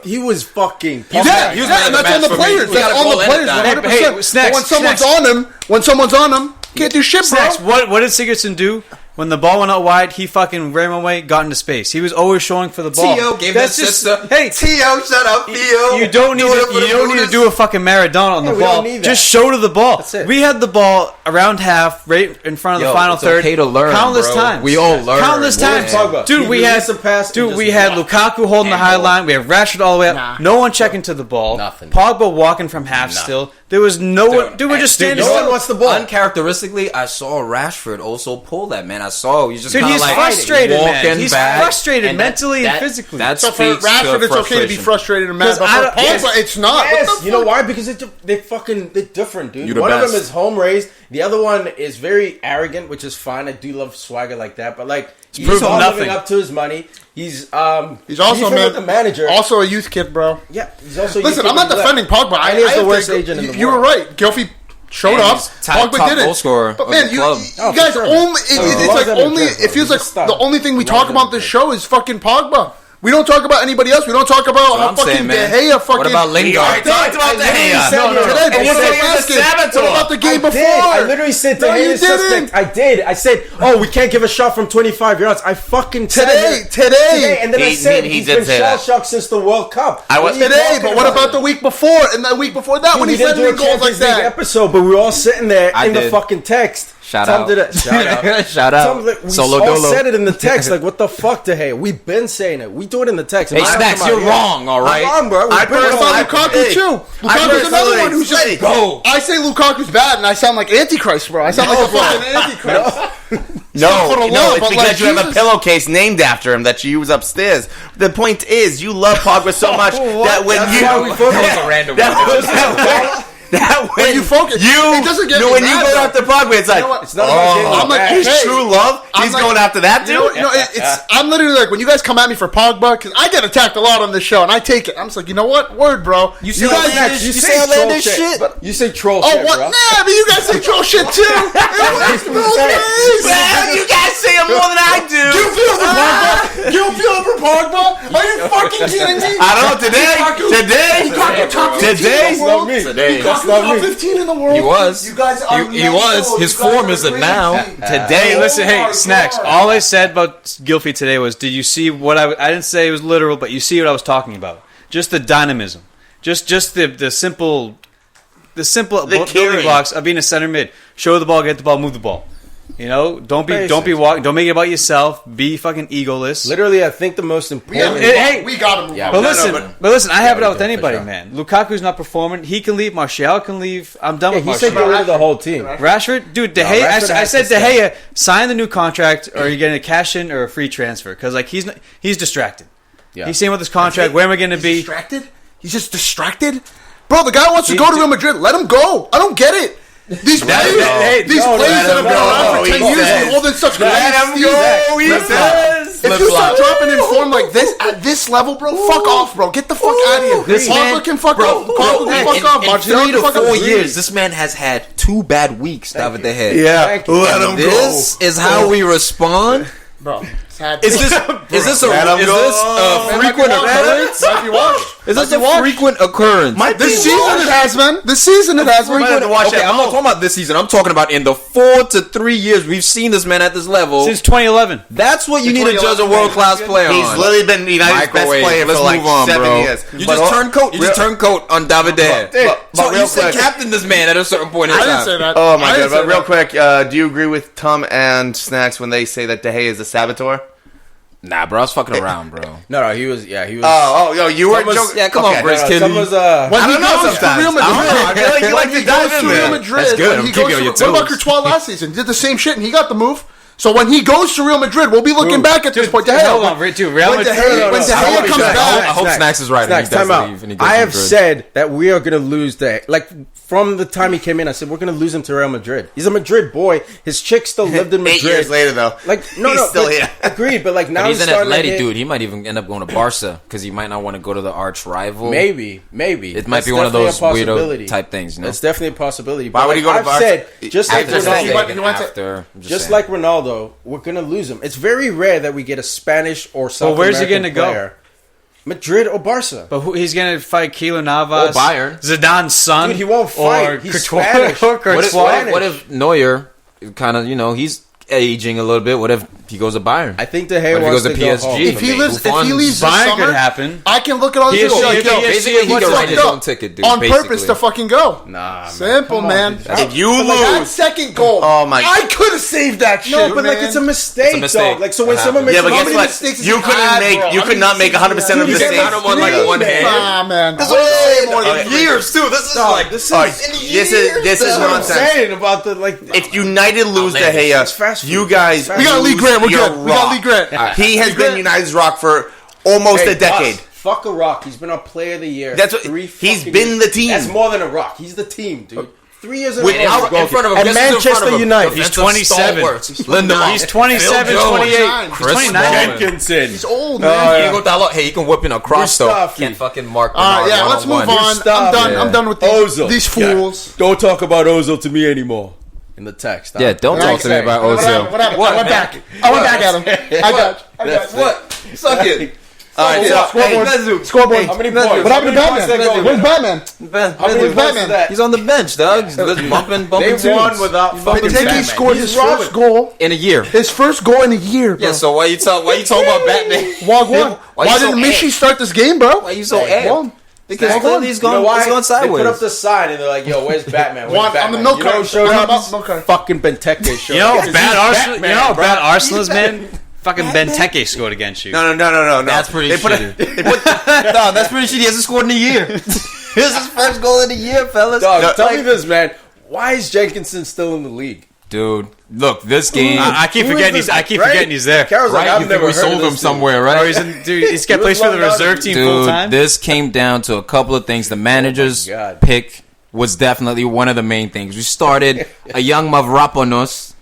He was fucking. And that's on the players. That's on the players. 100%. When someone's on him, can't do shit, bro. Snacks, what did Sigurdsson do? When the ball went out wide, he fucking ran away, got into space. He was always showing for the ball. Tio gave that sister. Hey, Tio, shut up, Tio. You don't need to do a fucking Maradona on the ball. Just show to the ball. That's it. We had the ball around half, right in front of the final third. Okay to learn, countless times. We all learn. Countless times, dude. We had Lukaku holding the high line. We had Rashford all the way up. No one checking to the ball. Nothing. Pogba walking from half still. There was no one. Dude, we're just standing. No one wants the ball. Uncharacteristically, I saw Rashford also pull that, man. I saw he's just. Dude, he's like frustrated, man. He's frustrated and mentally and physically. So for Rashford, it's okay to be frustrated and mad, but for Pogba, it's not. Yes, you know why? Because they're different, dude. One of them is home raised. The other one is very arrogant, which is fine. I do love swagger like that, but like he's all living up to his money. He's also the manager, also a youth kid, bro. Yeah, he's also. Listen, I'm not defending Pogba. And he's the worst agent in the world. You were right. Gylfi showed up. Pogba did it. But man, you guys only. It's like only. It feels like the only thing we talk about this show is fucking Pogba. We don't talk about anybody else. We don't talk about how fucking De Gea fucking. What about Lingard? I talked about De Gea. Today, but what about last game? What about the game before? I literally said De Gea is suspect. I did. I said, we can't give a shot from 25 yards. I fucking today. And then I said he's been shell-shocked since the World Cup. Today, but what about the week before and the week before that when he said goals like that? Episode, but we were all sitting there in the fucking text. Shout out. Solo Dolo. Said it in the text. Like, what the fuck, De Gea? We've been saying it. We do it in the text. Hey, Snacks, you're wrong, all right? I'm wrong, bro. I put Lukaku, too. Lukaku's another one who's just... I say Lukaku's bad, and I sound like Antichrist, bro. I sound like a fucking Antichrist. No, it's because you have a pillowcase named after him that you use upstairs. The point is, you love Pogba so much that when that was a random that when you focus, it doesn't get me when mad, you go after Pogba, it's like, it's not I'm like, his true love. He's going after that dude. I'm literally like, when you guys come at me for Pogba, because I get attacked a lot on this show, and I take it. I'm just like, you know what? Word, bro. You say outlandish shit. You say troll shit, bro. Nah, but you guys say troll shit too. You guys say it more than I do. You feel guilty over Pogba? Are you fucking kidding me? I don't know. Today. That's not 15 in the world. He was. You guys are. He was. His form isn't now. Today, listen, hey, Snacks. All I said about Gylfi today was, did you see what I didn't say it was literal, but you see what I was talking about. Just the dynamism. Just the simple building blocks of being a center mid. Show the ball, get the ball, move the ball. You know, don't make it about yourself. Be fucking egoless. Literally, I think the most important. We got him. Yeah, But listen, I have it out with anybody, sure. man. Lukaku's not performing. He can leave. Martial can leave. I'm done with He Martial. said get rid of the whole team. Rashford, dude, De Gea. I said De Gea, sign the new contract, or you're getting a cash in or a free transfer, because like he's distracted. Yeah. He's saying with his contract, where am I going to be? Distracted? He's just distracted? Bro, the guy wants to go to Real Madrid. Let him go. I don't get it. These players that have been around for 10 years and holding such great If you start dropping in form like this at this level, bro, fuck off, bro. Get the fuck out of here. This man, Pogba can fuck off. Pogba can fuck off. In Martial 3 can to fuck 4 off. years, this man has had 2 bad weeks. David De Gea. Yeah, let him go. This is how we respond. Bro, Is this a frequent occurrence? Might be washed. Is this a frequent occurrence? This season it has, man. This season it has, man. Okay, I'm not talking about this season. I'm talking about in the 4 to 3 years we've seen this man at this level. Since 2011. That's what you need to judge a world-class player on. He's literally been United's best player for like 7 years. You just turned coat. You just turned coat on David De Gea. So real you said quick- captain this man at a certain point in time. I didn't say that. Oh my I god! didn't But say real that. quick, do you agree with Tom and Snacks when they say that De Gea is a saboteur? Nah, bro, I was fucking around, bro. No, he was. Yeah, he was. Yo, you were joking. Yeah, come on, Briz, kid. When he goes to Real Madrid, I feel like you like to dive in, Real man. Madrid, That's good. when I'm he keeping goes you on to- your What about toes. Courtois last season? Did the same shit and he got the move. So when he goes to Real Madrid, we'll be looking back at this point. De Gea, Hold on, dude. Real when De Madrid. Gea, when De Gea comes I back, hope Snacks is right. Snacks, and he time does out. leave and he goes I to have Madrid. said that we are going to lose from the time he came in, I said we're going to lose him to Real Madrid. He's a Madrid boy. His chick still lived in Madrid. 8 years later, though, He's still here. Agreed, but now He's an starting to athletic hit- dude. He might even end up going to Barca because he might not want to go to the arch rival. Maybe It might That's be one of definitely those a possibility. weirdo type things. You know, It's definitely a possibility. Why But would he go to I've Barca? said, just like after Ronaldo, he went to- after. I'm just saying. like Ronaldo, we're going to lose him. It's very rare that we get a Spanish or South Well, where's he American gonna go? player. Madrid or Barca. But he's going to fight Keylor Navas. Or Bayern. Zidane's son. Dude, he won't fight. Or He's Courtois. Spanish. Or What if- Courtois. What if Neuer kind of, he's aging a little bit? What if he goes to Bayern? I think De Gea What if he wants goes to to go PSG? home. if he leaves this Bayern summer, could happen. I can look at all He these is- like, he- yo, he- Basically, he what's can write fucked his up? own ticket, dude. on basically. purpose to fucking go. Nah, man. Simple, man. If you But, like, that lose, second goal, Oh, my- I could have saved that shit. No, but man. it's a mistake, mistake. though. Like, so when It someone makes yeah, but how guess many what? mistakes has You he couldn't had, make. bro? You How could many not make 100% of You the get mistakes. count them on, like, one hand. Nah, man. This way more than Okay. years too. This is like this is Alright, this is what I'm nonsense. saying about the If United lose to It's fast Gea, food. you guys, We We got Lee lose Grant. We're your good. We got rock. Lee Grant. He has been United's rock for almost a decade. Fuck a rock. He's been a player of the year. That's what- he's fucking been years. the team. That's more than a rock. He's the team, dude. 3 years in With a row. out in front of him. And Guess who's in front Manchester of him? United. He's 27. He's 27, Phil 28. Jones. He's Chris 29. Jenkinson. He's old, He man. can go down low. Hey, he can whip in a cross though. Mustafi. Can't fucking mark. All right, Bernard yeah, let's move one-on-one. on. Stop, I'm done. yeah. I'm done with Ozil. these fools. Yeah. Don't talk about Ozil to me anymore. In the text. Yeah, don't talk to me about Ozil. What happened? I went back. I went back at him. I got you. What? Suck it. All right, so Scoreboard. Scoreboard. How many points? What happened to How many points Batman? they go? Where's Batman? How many Where's points Batman? is that? He's on the bench, dog. He's bumping They tunes. won without fucking Tiki Batman. scored He's his Robin. first goal. in a year. His first goal in a year, bro. Yeah, so why you talking about Batman? Wagwan. Why Why you so didn't Mishi amped? start this game, bro? Why you so Hey, amped? Wagwan. Because clearly he's You know going, why? he's going They put up sideways. the sign and they're like, "Yo, where's Batman? Where's One on Batman?" the milk You know who cart. showed On the up? milk cart. Fucking Benteke showed You know, up. bad Arsenal. Batman, You know, bro. bad Arsenal is, man. Fucking Benteke scored against you. no. That's pretty They put shitty. They put No, that's pretty shitty. He hasn't scored in a year. This is his first goal in a year, fellas. Dog, tell me this, man. Why is Jenkinson still in the league? Dude, look, this game. I keep Who is forgetting this? he's. I keep Right? forgetting he's there. Carol's like, Right? I've You never think we heard of sold this him dude. somewhere, Bro, right? he's in, dude, he's got He placed was for the loaned out reserve to- team full time. This came down to a couple of things. The manager's God. pick was definitely one of the main things. We started a young Mavropanos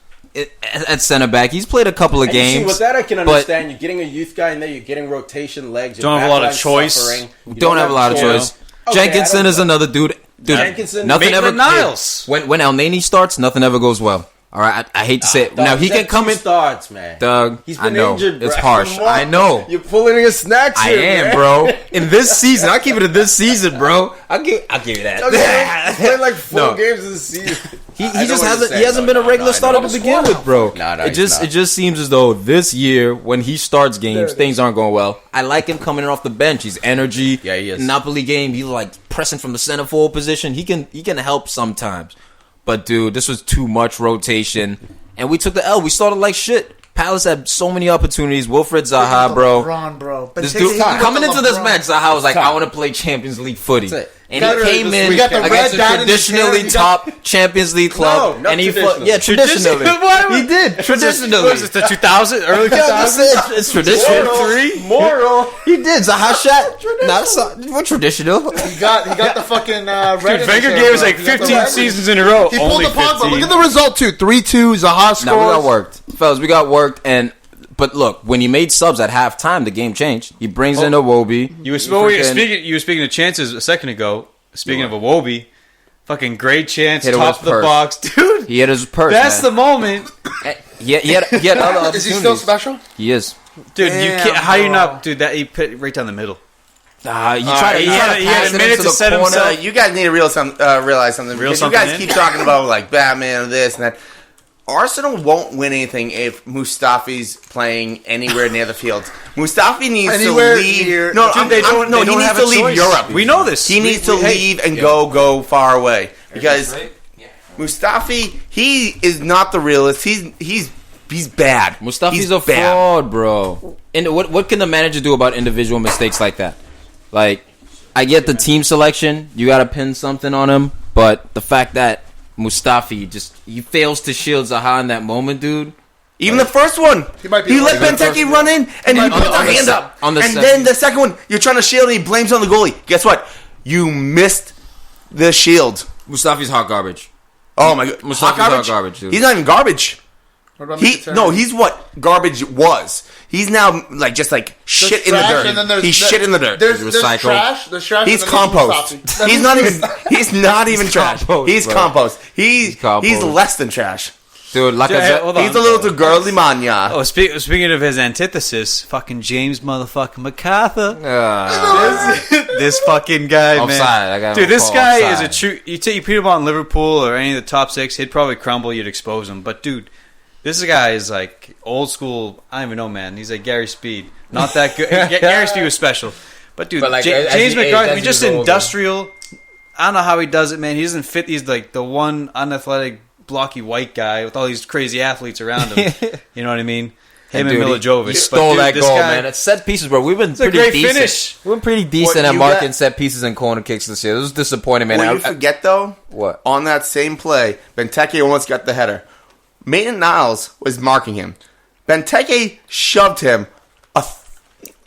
at center back. He's played a couple of And you see, games. with that, I can but understand. You're getting a youth guy in there. You're getting rotation legs. your Don't have a lot of backline's choice. suffering, you don't have a lot of choice. Okay, Jenkinson is another dude. Jenkinson, nothing ever. Maitland-Niles. When El Nani starts, nothing ever goes well. All right, I hate to say it. Now he can come in. Starts, man. Doug, He's I been know injured, bro. it's harsh. Come on. I know. You're pulling your snacks. I here, am, man. bro. In this season, I keep it in this season, bro. I'll give you that. Okay, played like 4 No. games this season. He I know just what you're hasn't. saying, He hasn't though. been a regular I starter know. to begin with, bro. No, it he's not. just seems as though this year when he starts games, things aren't going well. I like him coming in off the bench. He's energy. Yeah, he is. Napoli game, he's like pressing from the center forward position. He can help sometimes, but dude, this was too much rotation, and we took the L. We started like shit. Palace had so many opportunities. Wilfred Zaha, bro. LeBron, bro. This dude coming into this match, Zaha was like, "I want to play Champions League footy," That's it. and he came in against a traditionally top Champions League club, No, not and he traditionally. traditionally he did traditionally. What is it, the 2000, early 2000s? It's traditional. Moral. He did Zaha shot. What traditional? He got the fucking red. Dude, in Wenger his gave hair, us bro. like He got the 15 red. seasons in a row. He pulled Only the Pogba. 15. Look at the result too. 3-2. Zaha scores. Now we got worked, fellas. We got worked, but look, when he made subs at halftime, the game changed. He brings in Iwobi. You were speaking of chances a second ago. Speaking of Iwobi, fucking great chance, Hit it top with of the his purse. box, dude. He had his purse. That's man. the moment, He had other opportunities. Is he still special? He is. dude. You Damn, can't. How you bro. not, dude? That he put right down the middle. He tried he to had a pass it minute into to the set corner. himself. You guys need to realize something. Reel Because something you guys in? keep talking about like Batman and this and that. Arsenal won't win anything if Mustafi's playing anywhere near the field. Mustafi needs Anywhere to leave. near- No, Dude, they don't he needs have to a leave choice. Europe. We know this. He needs to leave and go far away because Mustafi, he is not the realist. He's bad. Mustafi's He's a bad. fraud, bro. And what can the manager do about individual mistakes like that? Like, I get the team selection. You got to pin something on him. But the fact that Mustafi he fails to shield Zaha in that moment, dude. Even the first one, He might be he the let right Benteke guy. run in and he puts on a the hand se- up. on the And second. then the second one, you're trying to shield and he blames on the goalie. Guess what? You missed the shield. Mustafi's hot garbage. Oh my god, Mustafi's hot garbage, dude. He's not even garbage. What about He's what garbage was. He's now just shit in the trash, dirt. and then there's He's shit in the dirt. There's recycled. trash. There's trash. He's and then there's compost. Mustafi. He's not even. He's not even trash. compost, He's bro. compost. He's compost. less than trash. Dude, like Yeah, hold on. He's a little too girly mania. Oh, speaking of his antithesis, fucking James motherfucking MacArthur. This fucking guy, man. Offside. I got him Dude, this called guy offside. is a true. You put him on Liverpool or any of the top 6, he'd probably crumble. You'd expose him. But dude, this guy is like old school. I don't even know, man. He's like Gary Speed. Not that good. Gary Speed was special, but dude, But, like, as James he aged, McCarthy, as he's he just was older. industrial. I don't know how he does it, man. He doesn't fit. He's like the one unathletic, blocky white guy with all these crazy athletes around him. You know what I mean? Him and Dude, Milijovic. He But, stole dude, that this goal, guy- man. It's set pieces, bro. We've been a pretty great decent. finish. We've been pretty decent What at you marking got- set pieces and corner kicks this year. This was disappointing, man. What you forget though? What? On that same play, Benteke almost got the header. Maitland-Niles was marking him. Benteke shoved him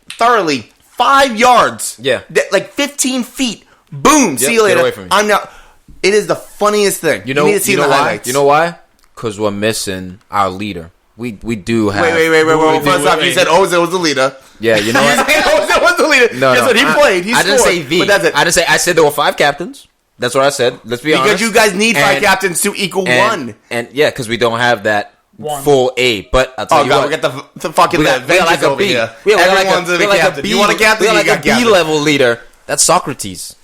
thoroughly 5 yards. Yeah. 15 feet. Boom. See you get later. away from me. I'm not. It is the funniest thing. You know, need to see you know the why? highlights. You know why? Because we're missing our leader. We do have. Wait. First off, you said Ozil was the leader. Yeah, you know You what? said Ozil was the leader. No, Guess no. what? He played. He I scored. didn't say V. But that's it. I didn't say. I said there were 5 captains. That's what I said. Let's be honest. Because you guys need 5 And- captains to equal one. And yeah, because we don't have that One. full 8. But I'll tell Oh you god, what. we got the fucking we got Avengers like a over B. here. We got Everyone's like a a captain. B. You want a captain? We got You like got a B captain. level leader. That's Socrates.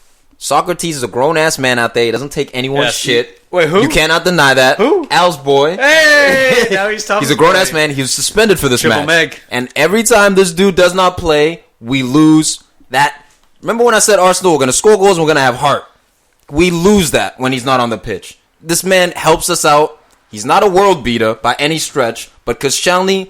Socrates is a grown ass man out there. He doesn't take anyone's Yes. shit. Wait, who? You cannot deny that. Who? Al's boy. Hey, now he's tough. He's a grown ass man. He was suspended for this Triple match. Meg. And every time this dude does not play, we lose that. Remember when I said Arsenal we're going to score goals and we're going to have heart? We lose that when he's not on the pitch. This man helps us out. He's not a world beater by any stretch, but Koscielny,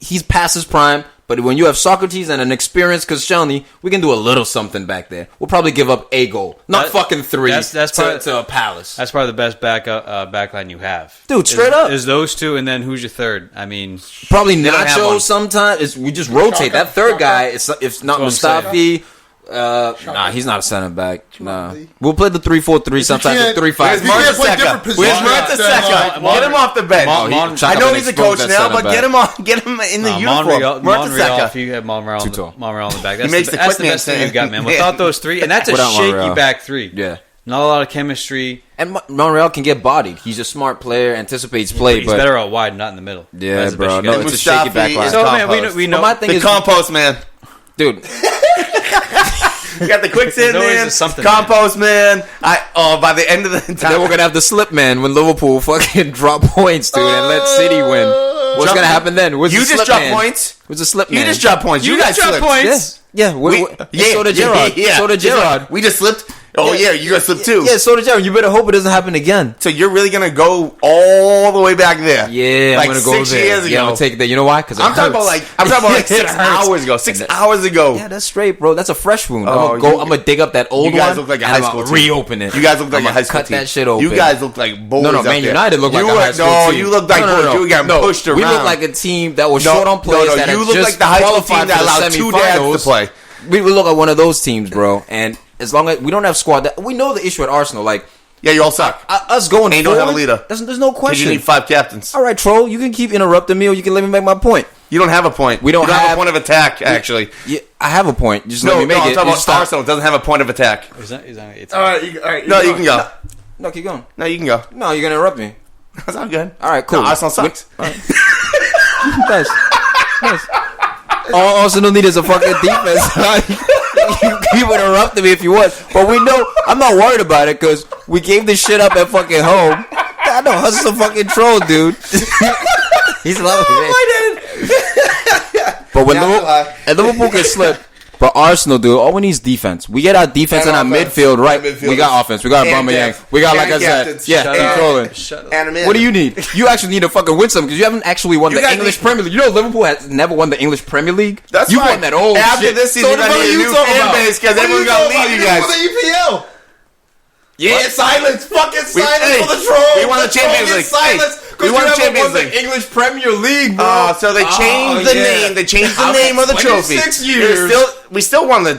he's past his prime. But when you have Socrates and an experienced Koscielny, we can do a little something back there. We'll probably give up a goal, not fucking 3 to a Palace. That's probably the best backline you have, Dude, straight up. Is those two, and then who's your third? I mean, Probably don't have one. Nacho sometimes. We just rotate. That third guy, it's not That's what I'm Mustafi. Nah, he's not a center back. Nah. Chumali. We'll play the 3-4-3, sometimes the can't- 3-5. Where's Mertesacker? Where's Mertesacker? Get him off the bench. I know he's a coach now, but get him in the uniform. Monreal, if Mertesacker. you have Monreal Too tall. on the back, He makes the that's quick the best man thing you've got, man. stand. Without those 3, and that's a Without shaky Monreal. back 3. Yeah. Not a lot of chemistry. And Monreal can get bodied. He's a smart player, anticipates play, He's but better out wide, not in the middle. yeah, That's the bro. best you No, got. it's a shaky back line. So, man, we know. But my thing The is, compost man. dude. You got the quicksand There's always man, something, compost man. By the end of the Then time, we're gonna have the slip man when Liverpool fucking drop points, dude, and let City win. What's gonna happen then? Where's you the just slip dropped man? points. Where's the slip You man? just dropped points. You guys dropped slipped. points. Yeah. So did Gerrard. So did Gerrard. We just slipped. Oh yeah, you guys slipped too. Yeah, so did Gerrard. You better hope it doesn't happen again. So you're really gonna go all the way back there? Yeah, like I'm gonna go 6 there. years ago. Yeah, I'm gonna take it there. You know why? Because I'm talking about like 6 hours ago. 6 hours ago. Yeah, that's straight, bro. That's a fresh wound. Oh, I'm gonna dig up that old You guys one. look like a and high I'm school gonna team. reopen it. You guys look like I'm a high gonna school cut team. that shit open. You guys look like bullies. No, out Man there. United look like a high school team. you look like bullies. You were getting pushed around. We look like a team that was short on players. that you had look just like the high school qualified team that for the allowed 2 dads to semifinals. play. We look like one of those teams, bro. And as long as we don't have squad, we know the issue at Arsenal. Like, Yeah, you all suck. us going And you forward, don't have a leader. There's no Because question. you need 5 captains. All right, troll. You can keep interrupting me, or you can let me make my point. You don't have a point. We don't you have a have- point of attack, actually. Yeah, I have a point. Just No, let me make I'm it. talking You about stop. Arsenal. Doesn't have a point of attack. It's All right. No, you can go. No, keep going. No, you can go. No, you're gonna interrupt me. That's all good. All right, cool. No, Arsenal sucks. Nice. All Arsenal need is a fucking defense. You keep interrupting me if you want, but we know I'm not worried about it because we gave this shit up at fucking home. I know Huss is a fucking troll, dude. He's loving it. But when Liverpool can slip, but Arsenal, dude, all we need is defense. We get our defense and our midfield right. We got offense. We got And Aubameyang. depth. We got, like And I said, captains. yeah, Shut up. controlling. What do you need? You actually need to fucking win something because you haven't actually won You the guys English need- Premier League. You know Liverpool has never won the English Premier League. That's you fine. won that old After shit. this season, So I what are need a you new talking fan about? base because everyone's going to leave you guys. EPL. Yeah, silence. Fucking silence hey, for the troll. we won the Champions League. Silence. We won the Champions the League. English Premier League, bro. So they changed the name. They changed the name of the trophy. 26 years. We still won the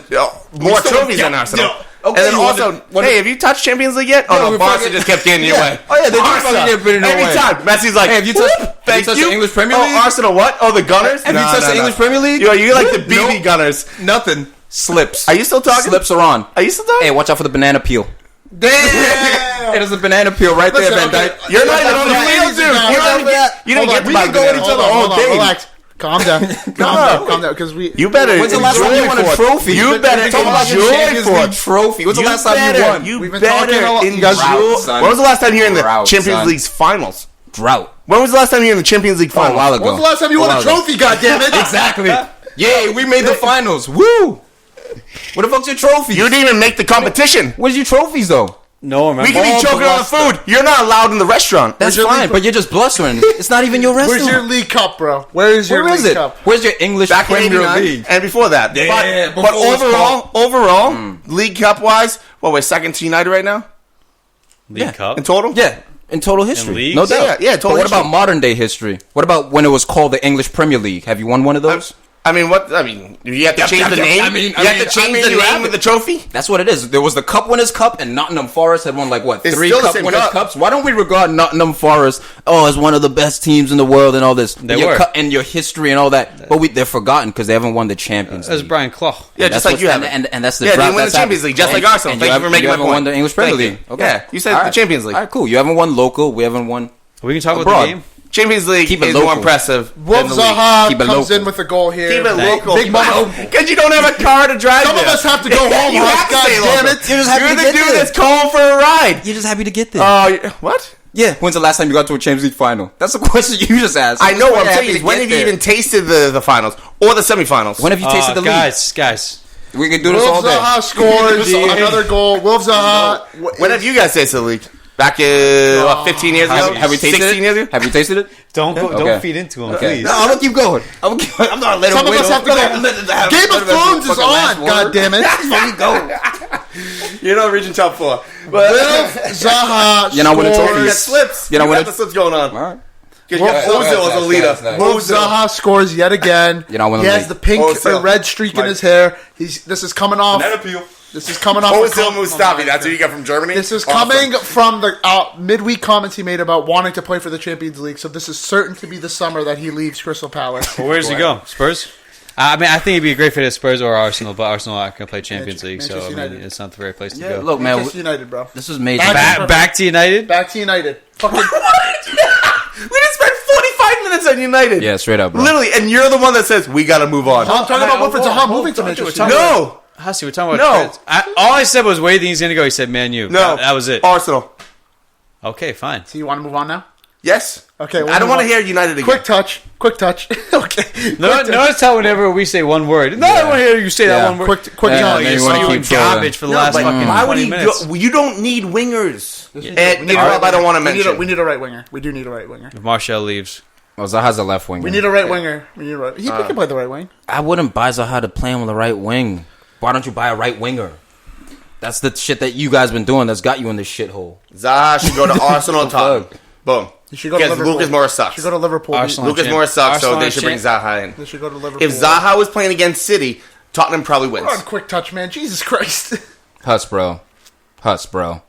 more still- trophies than yeah, Arsenal. yeah. Okay, And then you won also, the- hey, have you touched Champions League yet? Oh Yeah, no, we Barca fucking- just kept getting in your way. Oh yeah, they just Barca. fucking get in their Every way. time, Messi's like, Hey, have you touched thank you. the English Premier Oh, League? Arsenal, what? Oh, the Gunners. Have you touched the English Premier League? You're like the BB Nope. Gunners. Nothing. Slips. Are you still talking? Slips are on. Are you still talking? Hey, watch out for the banana peel. Damn. It is a banana peel right there, Van Dyke. You're not even on the field, dude. You don't get to buy banana all day. Relax. Calm down. Calm down. Because we. You better. When's the last time you won a enjoy trophy? You better Talk about your enjoy Champions for League trophy. When's the last time you won? You We've been talking a better lot. You guys- enjoy. Drought, son. When was the last time you were in the Drought, Champions son. League's finals? Drought. When was the last time you were in the Champions League Oh, a finals? while ago. When was the last time you won a trophy? Goddammit! Exactly. Yeah, we made the finals. Woo! What the fuck's your trophy? You didn't even make the competition. Where's your trophies though? No, remember? We could be choking on the food. You're not allowed in the restaurant. That's Where's your fine, league- but you're just blustering. It's not even your restaurant. Where's your league cup, bro? Where is your Where is league it? cup? Where's your English Back in Premier 89 League? and before that. Yeah, but before it was overall, League Cup wise, we're second to United right now League Cup. in total. Yeah, in total history. leagues? No doubt. Yeah, total But what history. about modern day history? What about when it was called the English Premier League? Have you won one of those? I mean, what? I mean, you have to change the name. You have to change the name of the trophy. That's what it is. There was the Cup Winners' Cup, and Nottingham Forest had won, like, what, It's 3 still the Cup same Winners' cup. Cups? Why don't we regard Nottingham Forest, as one of the best teams in the world and all this? They and your were. and your history and all that. But they're forgotten because they haven't won the Champions That's League. Brian Clough. Yeah, And just that's like what's- you have. and that's the Yeah, they drought win the that's Champions happened. League, just like And- Arsenal. and Thank you for making my haven't point. won the English Premier Thank you. League. Okay. Yeah, you said All the right. Champions League. All right, cool. You haven't won local. We haven't won. We can talk about Abroad. the game. Champions League Keep it is more local. impressive. Wolf than the league. Zaha Keep it comes local. in with a goal here. Keep it local. Big moment. Because you don't have a car to drive. Some of there. us have to go home. You have to God stay damn local. it. You're just happy You're to the get dude there. that's calling for a ride. You're just happy to get there. What? Yeah. When's the last time you got to a Champions League final? That's the question you just asked. I know. Just What I'm happy saying is, to when get have you there. even tasted the finals or the semifinals? When have you tasted the league? Guys. We can do this all Wolf day. Zaha scores another goal. Wolf Zaha. When have you guys tasted the league? Back in 15 years ago? Have we tasted 16 it? years ago? Have you tasted it? Don't Okay. feed into him, Okay. please. No, I'm gonna keep going. I'm not letting. Some of us have to go. Game of Thrones is on. God damn it. You're not reaching top 4. But Wolf Zaha You're not winning you trophies. got slips. You know You what got it- the slips going on. All right. Because you got Ozil as a leader. Wolf Zaha scores yet again. You're not winning He the has league. the pink Ozil. or red streak in his hair. This is coming off. This is coming off. Ozil Mustafi. That's who you got from Germany? This is Awesome. coming from the midweek comments he made about wanting to play for the Champions League. So this is certain to be the summer that he leaves Crystal Palace. Well, where does he go? Spurs? I mean, I think it'd be a great fit at Spurs or Arsenal, but Arsenal aren't going to play Champions League, so I United. mean, it's not the right place to Yeah, go. look, man, Manchester United, bro. this was major. Back to United? Back to United. Fucking. We just spent 45 minutes on United. Yeah, straight up, bro. Literally, and you're the one that says we got to move on. I'm talking about Wilfred Zaha moving to Manchester United. No, Hussy, we're talking about trades. All I said was where do you think he's going to go? He said Man U. no, That was it. Arsenal. Okay, fine. So you want to move on now? Yes. Okay. I don't want to hear United again. Quick touch. Okay. Notice how whenever we say one word, I want to hear you say that one word. Quick Yeah, touch. and then You're you wanna spewing keep trolling. garbage for the No, last but fucking why would 20 he minutes. you don't need wingers. We And need a Rob, I don't want to we mention. need a right winger. We do need a right winger. If Martial leaves. Well, Zaha's a left winger. We need a right winger. We need a right. He can play the right wing. I wouldn't buy Zaha to play him on the right wing. Why don't you buy a right winger? That's the shit that you guys been doing that's got you in this shithole. Zaha should go to Arsenal and Tottenham. Boom. You should go to Because Liverpool. Lucas Moura sucks. Should go to Liverpool. Arsenal. Lucas Champ- Moura sucks, so Arsenal they should bring champ- Zaha in. They should go to Liverpool. If Zaha was playing against City, Tottenham probably wins. We're on quick touch, man. Jesus Christ. Huss, bro. Slips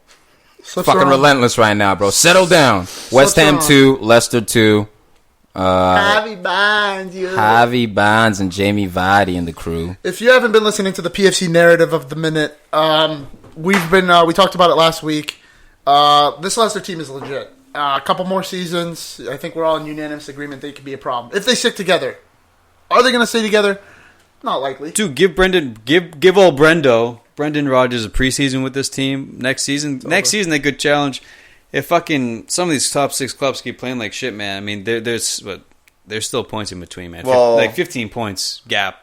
Fucking around. relentless right now, bro. Settle down. West Ham around. 2, Leicester 2. Javi Barnes, you. Javi Barnes and Jamie Vardy and the crew. If you haven't been listening to the PFC narrative of the minute, we talked about it last week. This Leicester team is legit. A couple more seasons, I think we're all in unanimous agreement they could be a problem if they stick together. Are they going to stay together? Not likely. Dude, give old Brendan Rodgers a preseason with this team. Next season they could challenge. If fucking some of these top 6 clubs keep playing like shit, man. I mean, there's still points in between, man. Well, like 15 points gap.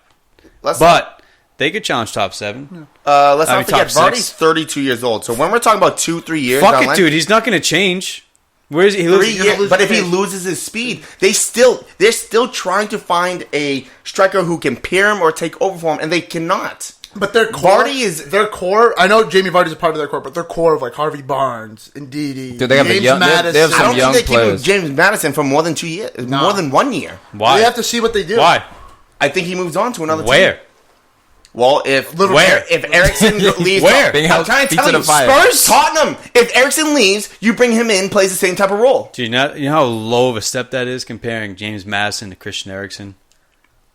Let's But they could challenge top 7. let's I not mean, forget, top Vardy's 6. 32 years old. So when we're talking about 2-3 years, Fuck down it, the line, dude. He's not going to change. Where is he? 3 years, lose but if his he pace. loses his speed, they're still trying to find a striker who can pair him or take over for him, and they cannot. But their core, Vardy their core. I know Jamie Vardy's a part of their core, but their core of like Harvey Barnes, Ndidi, Dude, they have a James young- they have Maddison. some I don't young think they keep players. James Madison for more than 2 years, more than 1 year. Why? We have to see what they do. Why? I think he moves on to another team. Where? Well, if Liverpool. if Ericsson leaves, Where? Big I'm house, trying to feet tell to you, the fire. Spurs, Tottenham. If Ericsson leaves, you bring him in, plays the same type of role. Do you know how low of a step that is comparing James Madison to Christian Eriksen?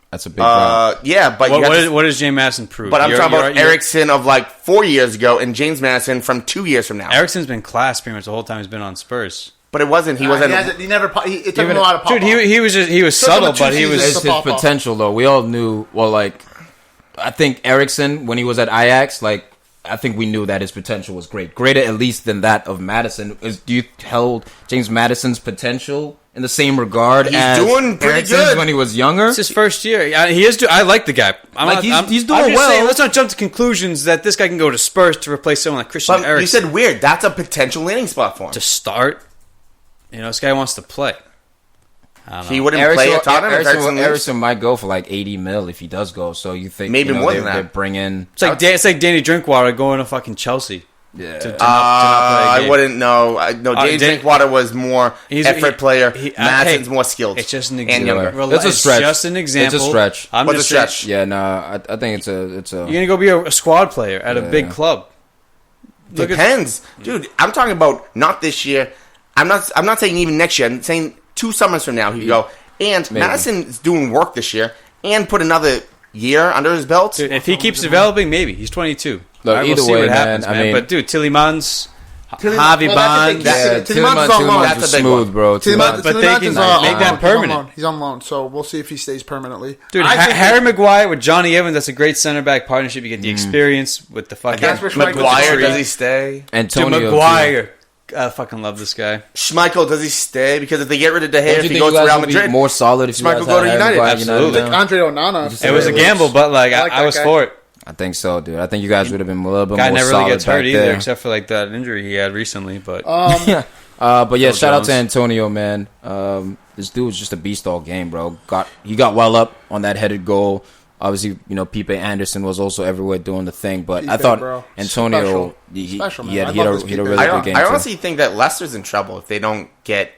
That's a big problem. Yeah, but What does James Madison prove? but I'm You're- talking about you're- Ericsson of like 4 years ago and James Madison from 2 years from now. Eriksen's been class pretty much the whole time he's been on Spurs. But it wasn't. He wasn't. He never. It took him a lot of pop. Dude, he was Took him subtle, 2 but he seasons was. It's to his pop off. potential, though. We all knew, I think Eriksson, when he was at Ajax, I think we knew that his potential was great. Greater, at least, than that of Madison. Do you hold James Madison's potential in the same regard He's as doing pretty Eriksen's good. when he was younger? It's his first year. Yeah, he is. I like the guy. He's doing I'm just well. saying, let's not jump to conclusions that this guy can go to Spurs to replace someone like Christian But you Eriksen. said weird. That's a potential landing spot for him. To start, this guy wants to play. I don't know. He wouldn't play at Tottenham if Ericsson leaves. Eriksson might go for like 80 mil if he does go. So you think Maybe more than that. They bring in. It's like Danny Drinkwater going to fucking Chelsea. Yeah. To not play a I game. wouldn't know. James Drinkwater was more effort player. Madison's more skilled. It's just an and example. younger. It's a stretch. Just an example. It's a stretch. I'm What's just a stretch? saying, Yeah, I think it's a. you're gonna go be a squad player at a big club. Depends, dude. I'm talking about not this year. I'm not saying even next year. I'm saying 2 summers from now he could go. And Maybe. Madison's doing work this year and put another year under his belt. Dude, if he keeps developing, maybe he's 22. Look, We'll either see way, what man, happens, I man. mean- But dude, Tillemans, Javi well, that's the Barnes. thing. Yeah, Tillemans is on loan. That's was a big smooth, one. bro. But they can make that permanent. He's on loan, so we'll see if he stays permanently. Dude, I think Harry Maguire with Johnny Evans, that's a great center back partnership. You get the experience with the fucking. That's where Schmeichel Maguire, goes. does he stay? Antonio. Dude, too. Maguire. I fucking love this guy. Schmeichel, does he stay? Because if they get rid of De Gea, Don't if you he think goes you to guys Real would be Madrid, more solid if you Schmeichel guys go to had United. everybody Absolutely. now? Andre Onana. It was a gamble, but like I like I that was guy. for it. I think so, dude. I think you guys would have been a little bit Guy more never solid really gets hurt back either, there. except for like that injury he had recently. But But yeah, Phil shout out to Jones. Antonio, man. This dude was just a beast all game, bro. He got well up on that headed goal. Obviously, Pipe Anderson was also everywhere doing the thing, but I Pipe, thought bro. Antonio, Special, man. he had I a love this really Pipe. good game. I too. honestly think that Leicester's in trouble if they don't get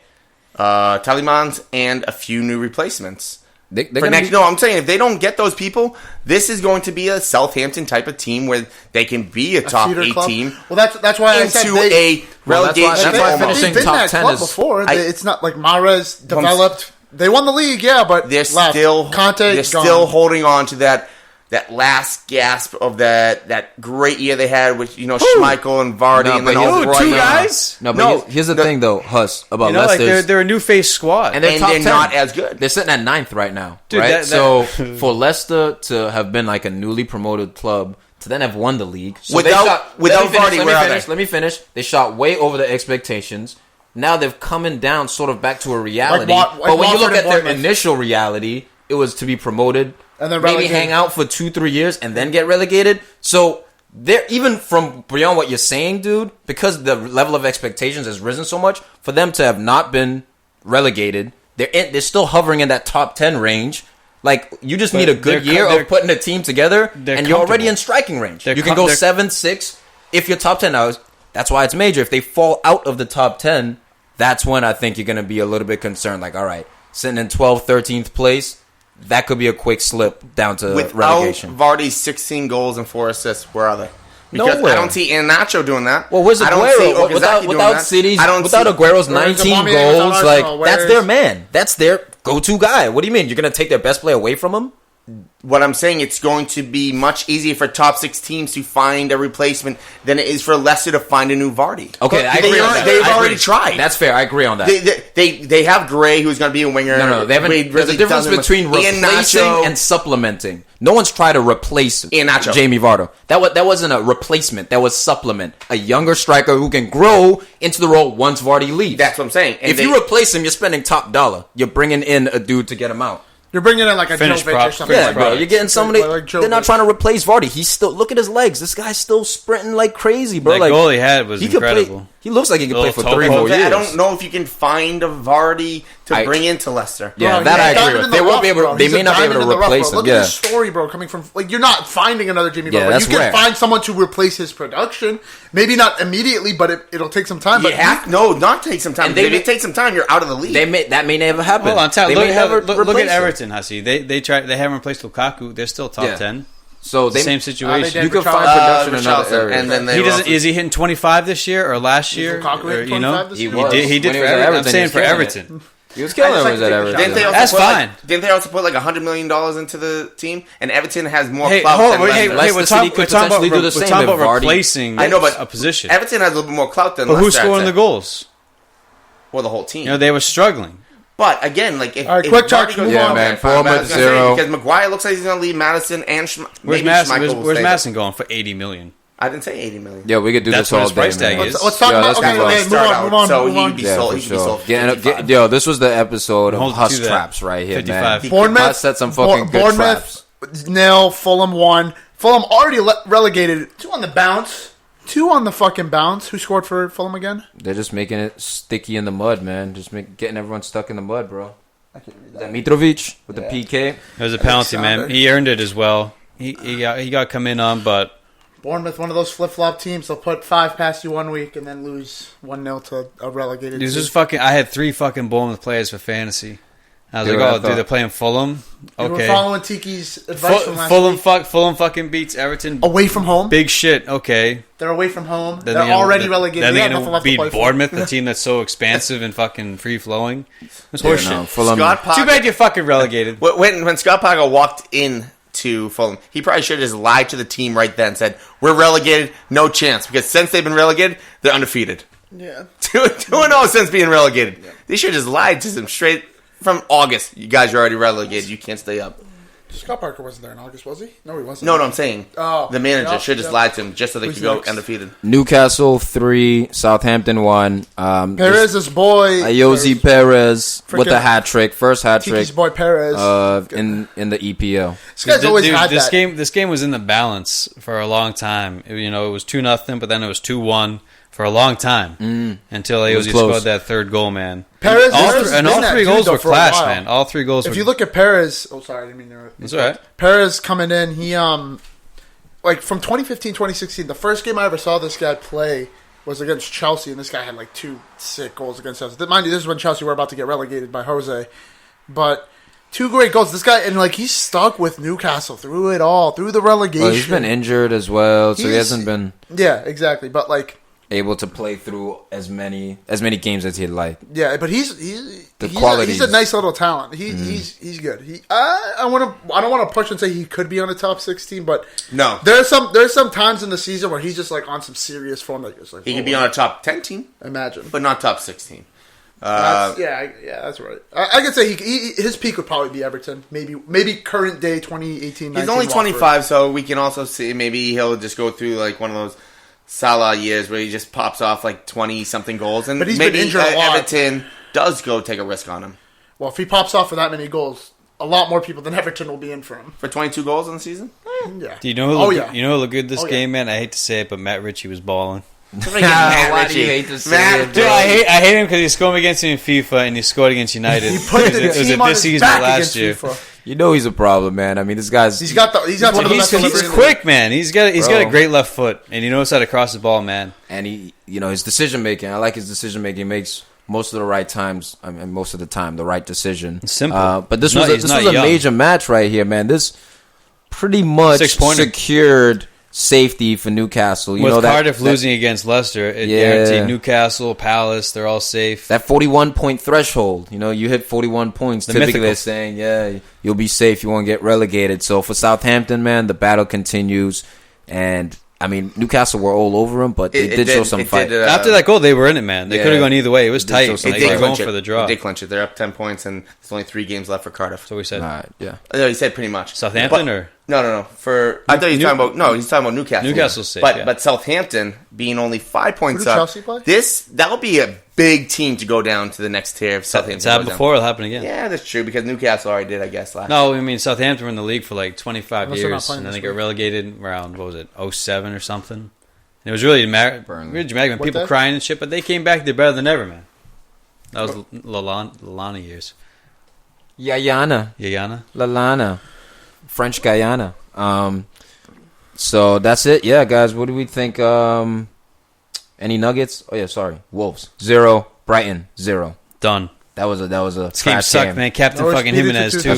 Tillemans and a few new replacements. They're For gonna next, be- no, I'm saying if they don't get those people, this is going to be a Southampton type of team where they can be a top feeder 8 club. team Well, that's why I said into they, a relegation. that's why almost. finishing they've been top that 10 club is- before. I- It's not like Mahrez developed They won the league, but they're still holding on to that last gasp of that great year they had with Schmeichel and Vardy and then two guys. Here's the thing though, Huss, about Leicester. They're a new face squad, and they're not as good. They're sitting at 9th right now, dude, right? So for Leicester to have been like a newly promoted club to then have won the league without Vardy, let me finish. They shot way over the expectations. Now they're coming down sort of back to a reality. But when you look at their initial reality, it was to be promoted and then maybe hang out for 2-3 years and then get relegated. So they're even from beyond what you're saying, dude, because the level of expectations has risen so much, for them to have not been relegated, they're still hovering in that top 10 range. Like, you just need a good year of putting a team together, and you're already in striking range. You can go 7-6 if you're top 10 now. That's why it's major. If they fall out of the top 10, that's when I think you're going to be a little bit concerned. Like, all right, sitting in 12th, 13th place, that could be a quick slip down to relegation. Without Vardy's 16 goals and 4 assists, where are they? Because Nowhere. I don't see Iheanacho doing that. Well, where's Aguero? Without Aguero's 19 goals, that's their man. That's their go-to guy. What do you mean? You're going to take their best player away from him? What I'm saying, it's going to be much easier for top 6 teams to find a replacement than it is for Leicester to find a new Vardy. Okay, I agree on that. They've already tried. That's fair. I agree on that. They have Gray, who's going to be a winger. No. There's a difference between replacing and supplementing. No one's tried to replace Jamie Vardy. That wasn't a replacement. That was supplement. A younger striker who can grow into the role once Vardy leaves. That's what I'm saying. And if you replace him, you're spending top dollar. You're bringing in a dude to get him out. You're bringing in like a Jovic or something. Yeah, bro. You're getting somebody. They're not trying to replace Vardy. He's still. Look at his legs. This guy's still sprinting like crazy, bro. That goal he had was incredible. He looks like he could play for 3 more years. I don't know if you can find a Vardy to bring into Leicester. Yeah, that I agree with. They won't be able. They may not be able to replace him. Look at his story, bro. Coming from you're not finding another Jamie Vardy. You can find someone to replace his production. Maybe not immediately, but it'll take some time. Not take some time. If it takes some time, you're out of the league. That may never happen. Hold on, look at Everton, Hussy. They haven't replaced Lukaku. They're still top 10. So same situation. You can find production in other areas. And then is he hitting 25 this year or last year? He did for Everton. I'm saying for Everton. He was killing him at Everton. That's fine. Didn't they also put like $100 million into the team? And Everton has more clout than Leicester. We're talking about replacing a position. Everton has a little bit more clout than Leicester. But who's scoring the goals? Well, the whole team. They were struggling. But again, like if quick talk, goes man, 4-0 because Maguire looks like he's going to leave Madison and where's Madison going for $80 million? I didn't say $80 million. Yeah, we could do this all day. Let's talk about. Okay, move on. So he'd be sold. Yo, this was the episode of Huss traps right here, 55. Man. Bournemouth set some fucking good traps. Nil. Fulham 1. Fulham already relegated. 2 on the bounce. 2 on the fucking bounce. Who scored for Fulham again? They're just making it sticky in the mud, man. Just getting everyone stuck in the mud, bro. Mitrovic with the PK. It was a penalty, man. He earned it as well. He got come in on, but Bournemouth, one of those flip-flop teams. They'll put 5 past you one week and then lose 1-0 to a relegated team. I had 3 fucking Bournemouth players for fantasy. I was they're playing Fulham. Okay. We're following Tiki's advice from last week. Fulham fucking beats Everton. Away from home? Big shit, okay. They're away from home. They're already relegated. Then they're going to beat Bournemouth, the team that's so expansive and fucking free-flowing. It's horseshit. Too bad you're fucking relegated. When Scott Parker walked in to Fulham, he probably should have just lied to the team right then and said, we're relegated, no chance. Because since they've been relegated, they're undefeated. Yeah. 2-0 since being relegated. Yeah. They should have just lied to them straight from August. You guys are already relegated. You can't stay up. Scott Parker wasn't there in August, was he? No, he wasn't. No, I'm saying the manager should just lie to him just so they could go undefeated. Newcastle 3, Southampton 1. Perez's boy. Ayoze Perez with the hat trick. First hat trick. Tiki's boy Perez. In the EPL. This guy's always had that. This game was in the balance for a long time. It was 2-0, but then it was 2-1 for a long time until Ayoze scored that third goal, man. Perez all 3 goals were class, man. All 3 goals. If you look at Perez, sorry, I didn't mean to. That's all right. Perez coming in, he like from 2015, 2016, the first game I ever saw this guy play was against Chelsea, and this guy had like 2 sick goals against us. Mind you, this is when Chelsea were about to get relegated by Jose, but 2 great goals. This guy, and like he's stuck with Newcastle through it all, through the relegation. Well, he's been injured as well, so he hasn't been. Yeah, exactly, but like. able to play through as many games as he'd like. Yeah, but he's a nice little talent. He's good. I don't want to push and say he could be on a top 16, but no, there's some times in the season where he's just like on some serious form. Like, just like he could be on a top 10 team, imagine, but not top 16. That's right. I could say his peak would probably be Everton. Maybe current day 2018. He's only 25, so we can also see maybe he'll just go through like one of those Salah years where he just pops off like 20-something goals, and but he's maybe been injured a lot. Everton does go take a risk on him. Well, if he pops off for that many goals, a lot more people than Everton will be in for him. For 22 goals in the season? Yeah. Do you know who looked good this game, man? I hate to say it, but Matt Ritchie was balling. Why do you hate to say it, dude? I hate him because he scored against me in FIFA and he scored against United. He put the team on his back last year. You know he's a problem, man. I mean, this guy's he's quick, man. He's got a great left foot, and he knows how to cross the ball, man. And his decision making. I like his decision making. He makes most of the right times. I mean, most of the time, the right decision. It's simple. But this was a major match right here, man. This pretty much secured safety for Newcastle. With Cardiff losing against Leicester, it guaranteed Newcastle, Palace, they're all safe. That 41-point threshold, you hit 41 points. Typically they're saying, you'll be safe, you won't get relegated. So for Southampton, man, the battle continues. And, I mean, Newcastle were all over them, but they did show some fight. After that goal, they were in it, man. They could have gone either way. It was tight. They were going for the draw. They clinch it. They're up 10 points, and there's only 3 games left for Cardiff. So we said. No, he said pretty much. Southampton or? No. I thought he was talking about. He's talking about Newcastle. Newcastle's safe. But Southampton being only 5 points up. Chelsea play? That'll be a big team to go down to the next tier. If Southampton it's happened before. It'll happen again. Yeah, that's true because Newcastle already did, I guess, last. No, I mean Southampton were in the league for like 25 years, and then they got relegated around 07 or something. And it was really dramatic when people crying and shit, but they came back. They're better than ever, man. That was Lalana years. Lalana. French Guyana. So that's it. Yeah, guys. What do we think? Any Nuggets? Oh yeah, sorry. Wolves 0, Brighton 0. Done. That was a. This game sucked, man. Captain fucking Jimenez too.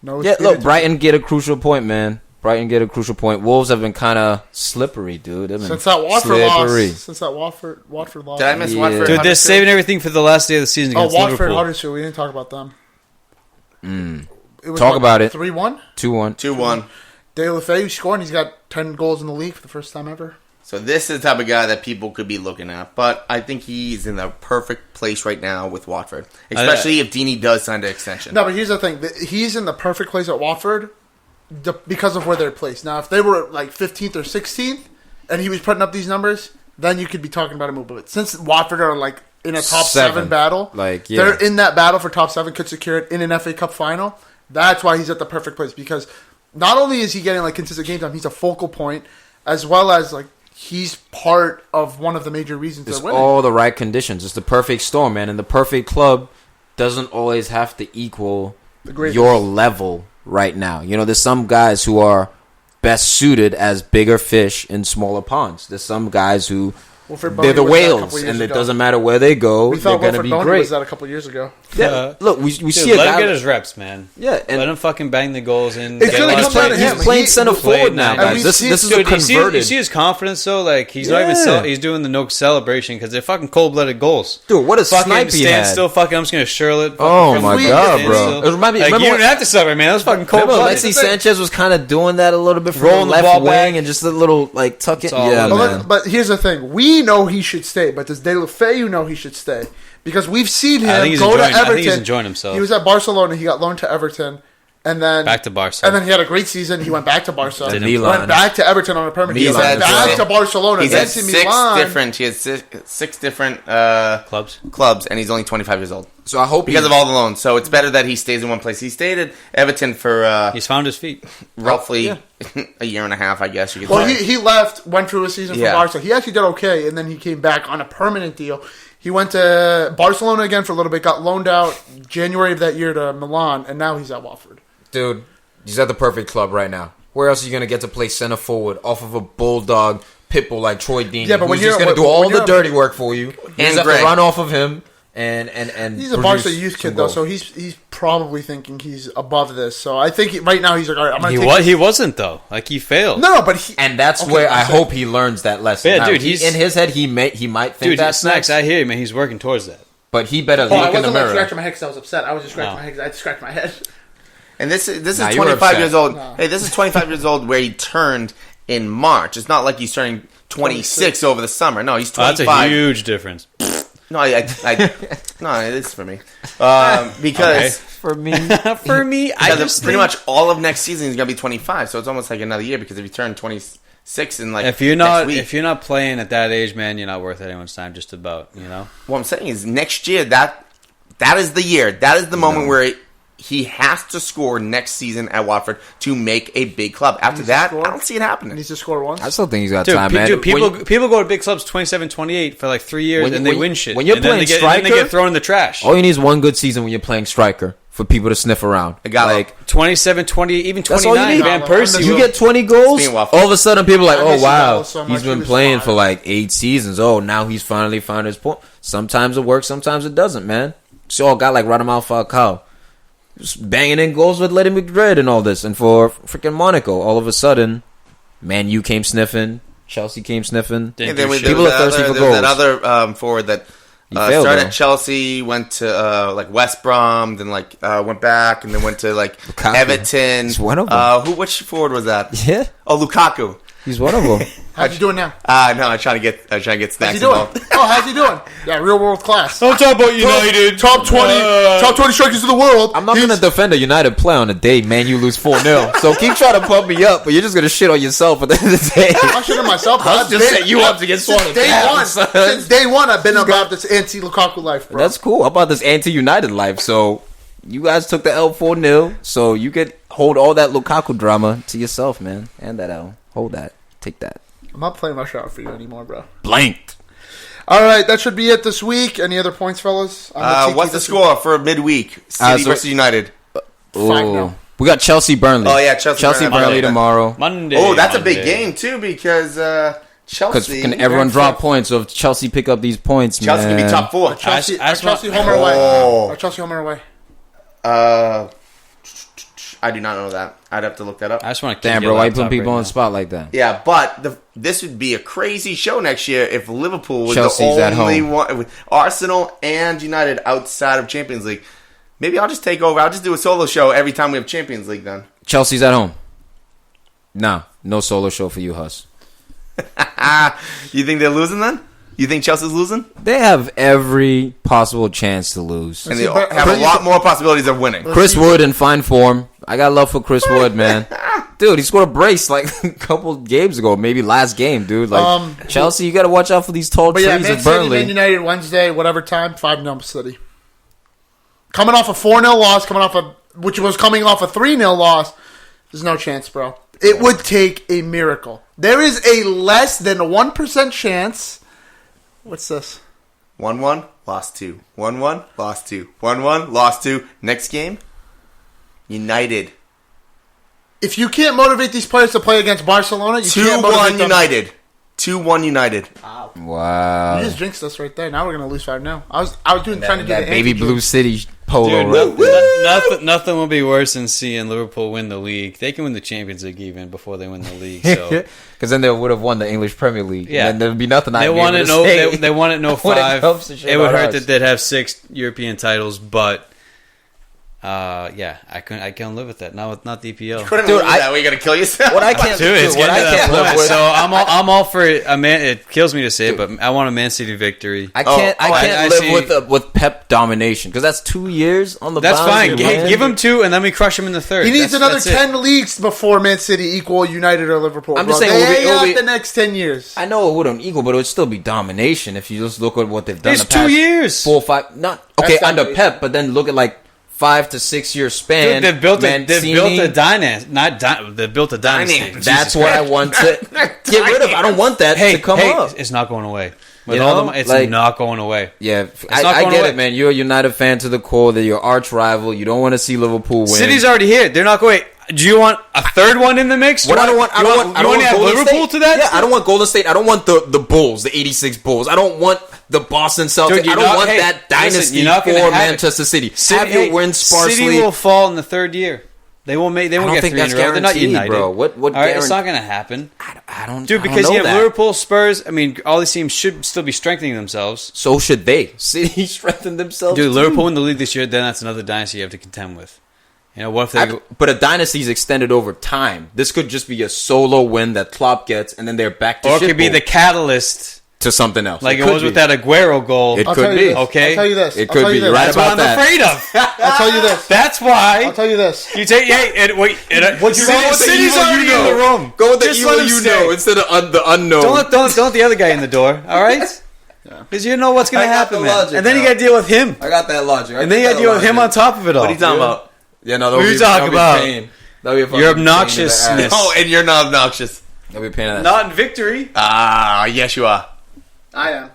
Look, Brighton get a crucial point, man. Wolves have been kind of slippery, dude. Since that Watford loss. Did I miss Watford? Dude, they're saving everything for the last day of the season against Watford, Liverpool. Huddersfield. We didn't talk about them. Talk about it. 3-1? 2-1. De La Feu scored, and he's got 10 goals in the league for the first time ever. So this is the type of guy that people could be looking at. But I think he's in the perfect place right now with Watford. Especially if Deeney does sign the extension. No, but here's the thing. He's in the perfect place at Watford because of where they're placed. Now, if they were like 15th or 16th, and he was putting up these numbers, then you could be talking about a move. But since Watford are like in a top 7 battle, they're in that battle for top 7, could secure it in an FA Cup final. That's why he's at the perfect place, because not only is he getting like consistent game time, he's a focal point, as well as like he's part of one of the major reasons they're winning. All the right conditions. It's the perfect storm, man. And the perfect club doesn't always have to equal your level right now. There's some guys who are best suited as bigger fish in smaller ponds. There's some guys who they're the whales, and it doesn't matter where they go. They're going to be great. Was that a couple of years ago? Yeah, look, we see a guy. Let him get his reps, man. Yeah, and let him fucking bang the goals in. He's playing center forward now, guys. This is a converted. You see his confidence, though. Like he's not even. He's doing the no celebration because they're fucking cold-blooded goals. Dude, what a snipe he had! Still, fucking. I'm just gonna Charlotte. Oh my god, bro! It reminded me. You didn't have to celebrate, man. That was fucking cold-blooded. Alexis Sanchez was kind of doing that a little bit from the left wing and just a little like tuck it. Yeah, man. But here's the thing: we know he should stay, but does De La Feu know he should stay? Because we've seen him go to Everton. I think he's enjoying himself. He was at Barcelona. He got loaned to Everton. And then back to Barca. And then he had a great season. He went back to Barca. Went back to Everton on a permanent deal. Back to Barcelona. He has 6 different clubs, and he's only 25 years old. So I hope because of all the loans. So it's better that he stays in one place. He stayed at Everton for he's found his feet. Roughly a year and a half, I guess you could say. He left, went through a season for Barca. He actually did okay, and then he came back on a permanent deal. He went to Barcelona again for a little bit, got loaned out January of that year to Milan, and now he's at Watford. Dude, he's at the perfect club right now. Where else are you going to get to play center forward off of a bulldog pitbull like Troy Deeney? Yeah, but who's just going to do all the dirty work for you. You just have to run off of him and he's a Barca youth kid though, so he's probably thinking he's above this. So I think right now he's like, all right, I'm going to take He wasn't, though. Like, he failed. No, but he... And that's where I hope he learns that lesson. Yeah, now, dude, he's... in his head, he might think dude, that's Snacks, I hear you, man. He's working towards that. But he better I look in the wasn't like mirror. scratching my head because I was upset. I was just scratching my head because I scratched my head. And this is Nah, you were 25 upset. years old. No. Hey, this is 25 years old where he turned in March. It's not like he's turning 26 over the summer. No, he's 25. That's a huge difference. No, no, it is for me. Because For me. For me, I because just pretty think- much all of next season he's gonna be 25. So it's almost like another year because if you turn 26 in like if you're next week, not playing at that age, man, you're not worth anyone's time. Just about, you know. what I'm saying is next year that is the year. That is the moment where he has to score next season at Watford to make a big club. After that, I don't see it happening. Needs to score once. I still think he's got Dude, time, man. people go to big clubs 27, 28 for like 3 years and they win shit. When you're and then playing they get, and then they striker, get thrown in the trash. all you need is one good season when you're playing striker for people to sniff around. I got like 27, 28, even that's all you 29. need. Van No, Persie. I'm You get 20 goals, Being waffle. all of a sudden people are like, I oh miss wow, Ronaldo so much. he's He been was playing fire. for like 8 seasons. Oh, now he's finally found his point. Sometimes it works, sometimes it doesn't, man. So a guy like Radamel Falcao, just banging in goals with Letty Madrid and all this, and for freaking Monaco, all of a sudden, Man U came sniffing, Chelsea came sniffing. Didn't And then do we, shit. there People was are that thirsty other, for there was that goals. other forward that He failed, started though. at Chelsea, went to like West Brom, then like went back, and then went to like Lukaku. Everton. He's one of them. Which forward was that? Yeah, Oh, Lukaku. he's one of them. How's he doing now? No, I'm trying to get How's snacks he doing? involved. Oh, how's he doing? Yeah, real world class. Don't talk about United. Top 20 strikers in the world. I'm not going to defend a United play on the day, man. You lose 4-0. So keep trying to pump me up, but you're just going to shit on yourself at the end of the day. I'm shitting myself. I'll just set you up to get Since swallowed day down, one. son. Since day one, I've been about this anti-Lukaku life, bro. That's cool. How about this anti-United life? So you guys took the L 4-0, so you could hold all that Lukaku drama to yourself, man. And that L. Hold that. Take that. I'm not playing my shot for you anymore, bro. Blanked. All right, that should be it this week. Any other points, fellas? What's the score for midweek? City versus United. 5-0. We got Chelsea-Burnley. Oh, yeah, Chelsea-Burnley. Burnley tomorrow. Monday. Oh, that's a big Monday. game too because Because Chelsea. can everyone drop points? So if Chelsea pick up these points, Chelsea man. can be top 4. Chelsea, I Chelsea want- home or away? Oh. Or Chelsea home or away? I do not know that. I'd have to look that up. I just want to Damn, bro, why you putting people on the spot like that? Yeah, but this would be a crazy show next year if Liverpool was Chelsea's the at only home. one with Arsenal and United outside of Champions League. Maybe I'll just take over. I'll just do a solo show every time we have Champions League then. Chelsea's at home. Nah, no solo show for you, Huss. You think they're losing then? You think Chelsea's losing? They have every possible chance to lose. And they see, but- have a lot more possibilities of winning. Chris Wood in fine form. I got love for Chris Wood, man. Dude, he scored a brace like a couple games ago, maybe last game, dude. Like Chelsea, you got to watch out for these tall But yeah, trees Man of City, Burnley. Man United, Wednesday, whatever time, 5-0 City. Coming off a 4-0 loss, which was coming off a 3-0 loss, there's no chance, bro. It would take a miracle. There is a less than 1% chance. What's this? 1-1, lost 2. 1-1, lost 2. 1-1, lost 2. Next game, United. If you can't motivate these players to play against Barcelona, you can't motivate 2-1 them. United. 2-1 United. Wow. You just jinxed us right there. Now we're gonna lose 5-0. I was trying to do That the baby anti-jinx. blue city polo. Dude, right? nothing will be worse than seeing Liverpool win the league. They can win the Champions League even before they win the league. So Because then they would have won the English Premier League. Yeah. And there'd be nothing they I'd be won able it. to No, say. they won it. No When it 5. comes to shit It would about hurt us. that they'd have 6 European titles, but yeah, I can't live with that. Not the EPL. Couldn't Dude, live with that. We gotta kill yourself. What I can't Dude, it's do, what getting to I that can't live point. with. So I'm all for a man. It kills me to say it, but I want a Man City victory. I can't I live see- with Pep domination because that's 2 years on the That's bounce fine. here, man. Give him 2, and then we crush him in the third. He needs another That's it. 10 leagues before Man City equal United or Liverpool. I'm just bro. saying They it'll be- got the next 10 years. I know it wouldn't equal, but it would still be domination if you just look at what they've done. It's the past 2 years. 4 or 5. Not okay That's under not- Pep, but then look at like 5 to 6 year span. Dude, they've built a Mancini. dynasty. They've built a dynasty. Dynasty. That's what I want to get rid of. I don't want that to come up. It's not going away. With You all know? it's Like- not going away. Yeah, not I going get away. it, man. You're a United fan to the core. They're your arch rival. You don't want to see Liverpool win. City's already here. They're not going. Do you want a third one in the mix? What I don't want, I don't want to have Golden Liverpool State. to that? Yeah, I don't want Golden State. I don't want the Bulls, the '86 Bulls. I don't want the Boston Celtics. Dude, I don't want that dynasty for Manchester City. Have your wins sparsely. City will fall in the third year. They won't make. They won't get 3 in a row. They're not united, bro. What? All right, it's not going to happen. I don't. Dude, because you have Liverpool, Spurs. I mean, all these teams should still be strengthening themselves. So should they. City strengthen themselves. Dude, Liverpool win the league this year. Then that's another dynasty you have to contend with. You know, what if they? But a dynasty is extended over time. This could just be a solo win that Klopp gets, and then they're back to. Or it could be the catalyst to something else, like it was with that Aguero goal. It could be. Okay, I'll tell you this. It could be. You're right That's what about I'm that. afraid of. I'll tell you this. That's why. I'll tell you this. You take What you City's already in the room. Go with the Just evil let him you stay. know instead of the unknown. Don't let the other guy in the door. All right. Because you know what's going to I got happen, the man. logic And then you now. got to deal with him. I got that logic. And then you got to deal with him on top of it all. What are you talking about? Yeah, no. What are you talking about? Your obnoxiousness. Oh, and you're not obnoxious. That'll be a pain in the ass. Not in victory. Yes, you are. I am.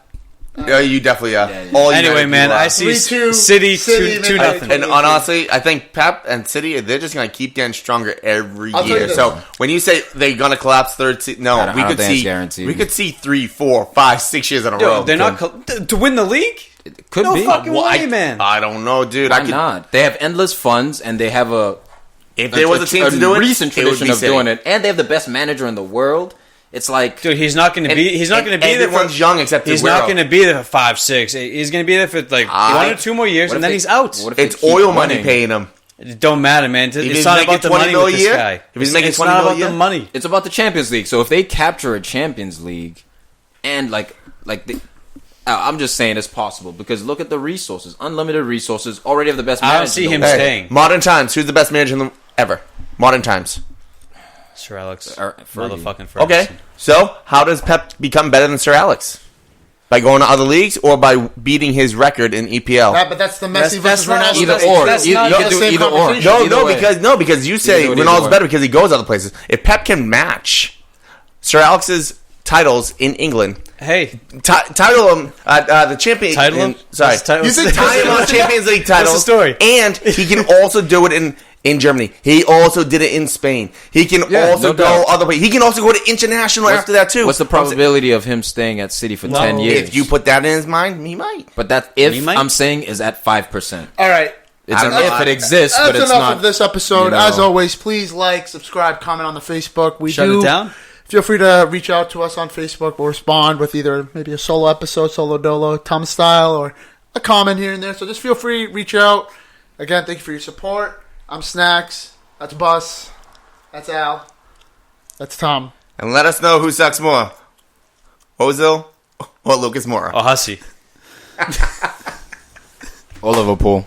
Yeah, you definitely are. Yeah. All Anyway, United man, people are. I see 3-2 City City, 2-0. And honestly, I think Pep and City, they're just going to keep getting stronger every I'll tell you year. this. So when you say they're going to collapse no, I don't we could think it's see guaranteed. we could see 3, 4, 5, 6 years in a row. They're not to win the league. It could No be. fucking Well, way, man. I don't know, dude. Why I could, not? They have endless funds, and they have if there was a team to do it, recent it would tradition be of City. doing it, and they have the best manager in the world. It's like, Dude, he's not going to be. He's not going to be there. Everyone's young except He's Aguero. not going to be there for 5, 6. He's going to be there for like 1 or 2 more years, what and if then they- he's out. what if they It's keep oil money winning? paying him. It don't matter, man. If It's he's not making about the 20 money mil with a this year, guy. if he's making It's 20 not mil a about year? the money. It's about the Champions League. So if they capture a Champions League, and I'm just saying it's possible because look at the resources, unlimited resources. Already have the best. I don't manager see in the him world. staying. Modern times. Who's the best manager ever? Modern times. Sir Alex, Fergie. motherfucking Ferguson. Okay. So how does Pep become better than Sir Alex? By going to other leagues or by beating his record in EPL? But that's the Messi versus not- Ronaldo. Either That's- or. that's You not can the do same either or. conversation. No, Either way. because you say You do it either Ronaldo's way. better because he goes other places. If Pep can match Sir Alex's titles in England, Hey, title the champion. Title him? Sorry, What's the title? You think tie him on Champions League titles. What's the story? And he can also do it in Germany. He also did it in Spain. He can also no go doubt. other places. He can also go to international after that too. What's the probability of him staying at City for 10 years? If you put that in his mind, he might. but that if He might. I'm saying is at 5%. All right. It's I an don't know. if it exists, but That's it's enough not. of this episode. you know. As always, please like, subscribe, comment on the Facebook. We shut do. it down. Feel free to reach out to us on Facebook. We'll respond with either maybe a solo episode, solo dolo, Tom style, or a comment here and there. So just feel free, reach out. Again, thank you for your support. I'm Snacks. That's Bus. That's Al. That's Tom. And let us know who sucks more, Ozil or Lucas Moura. Oh, Hussy. Or Liverpool.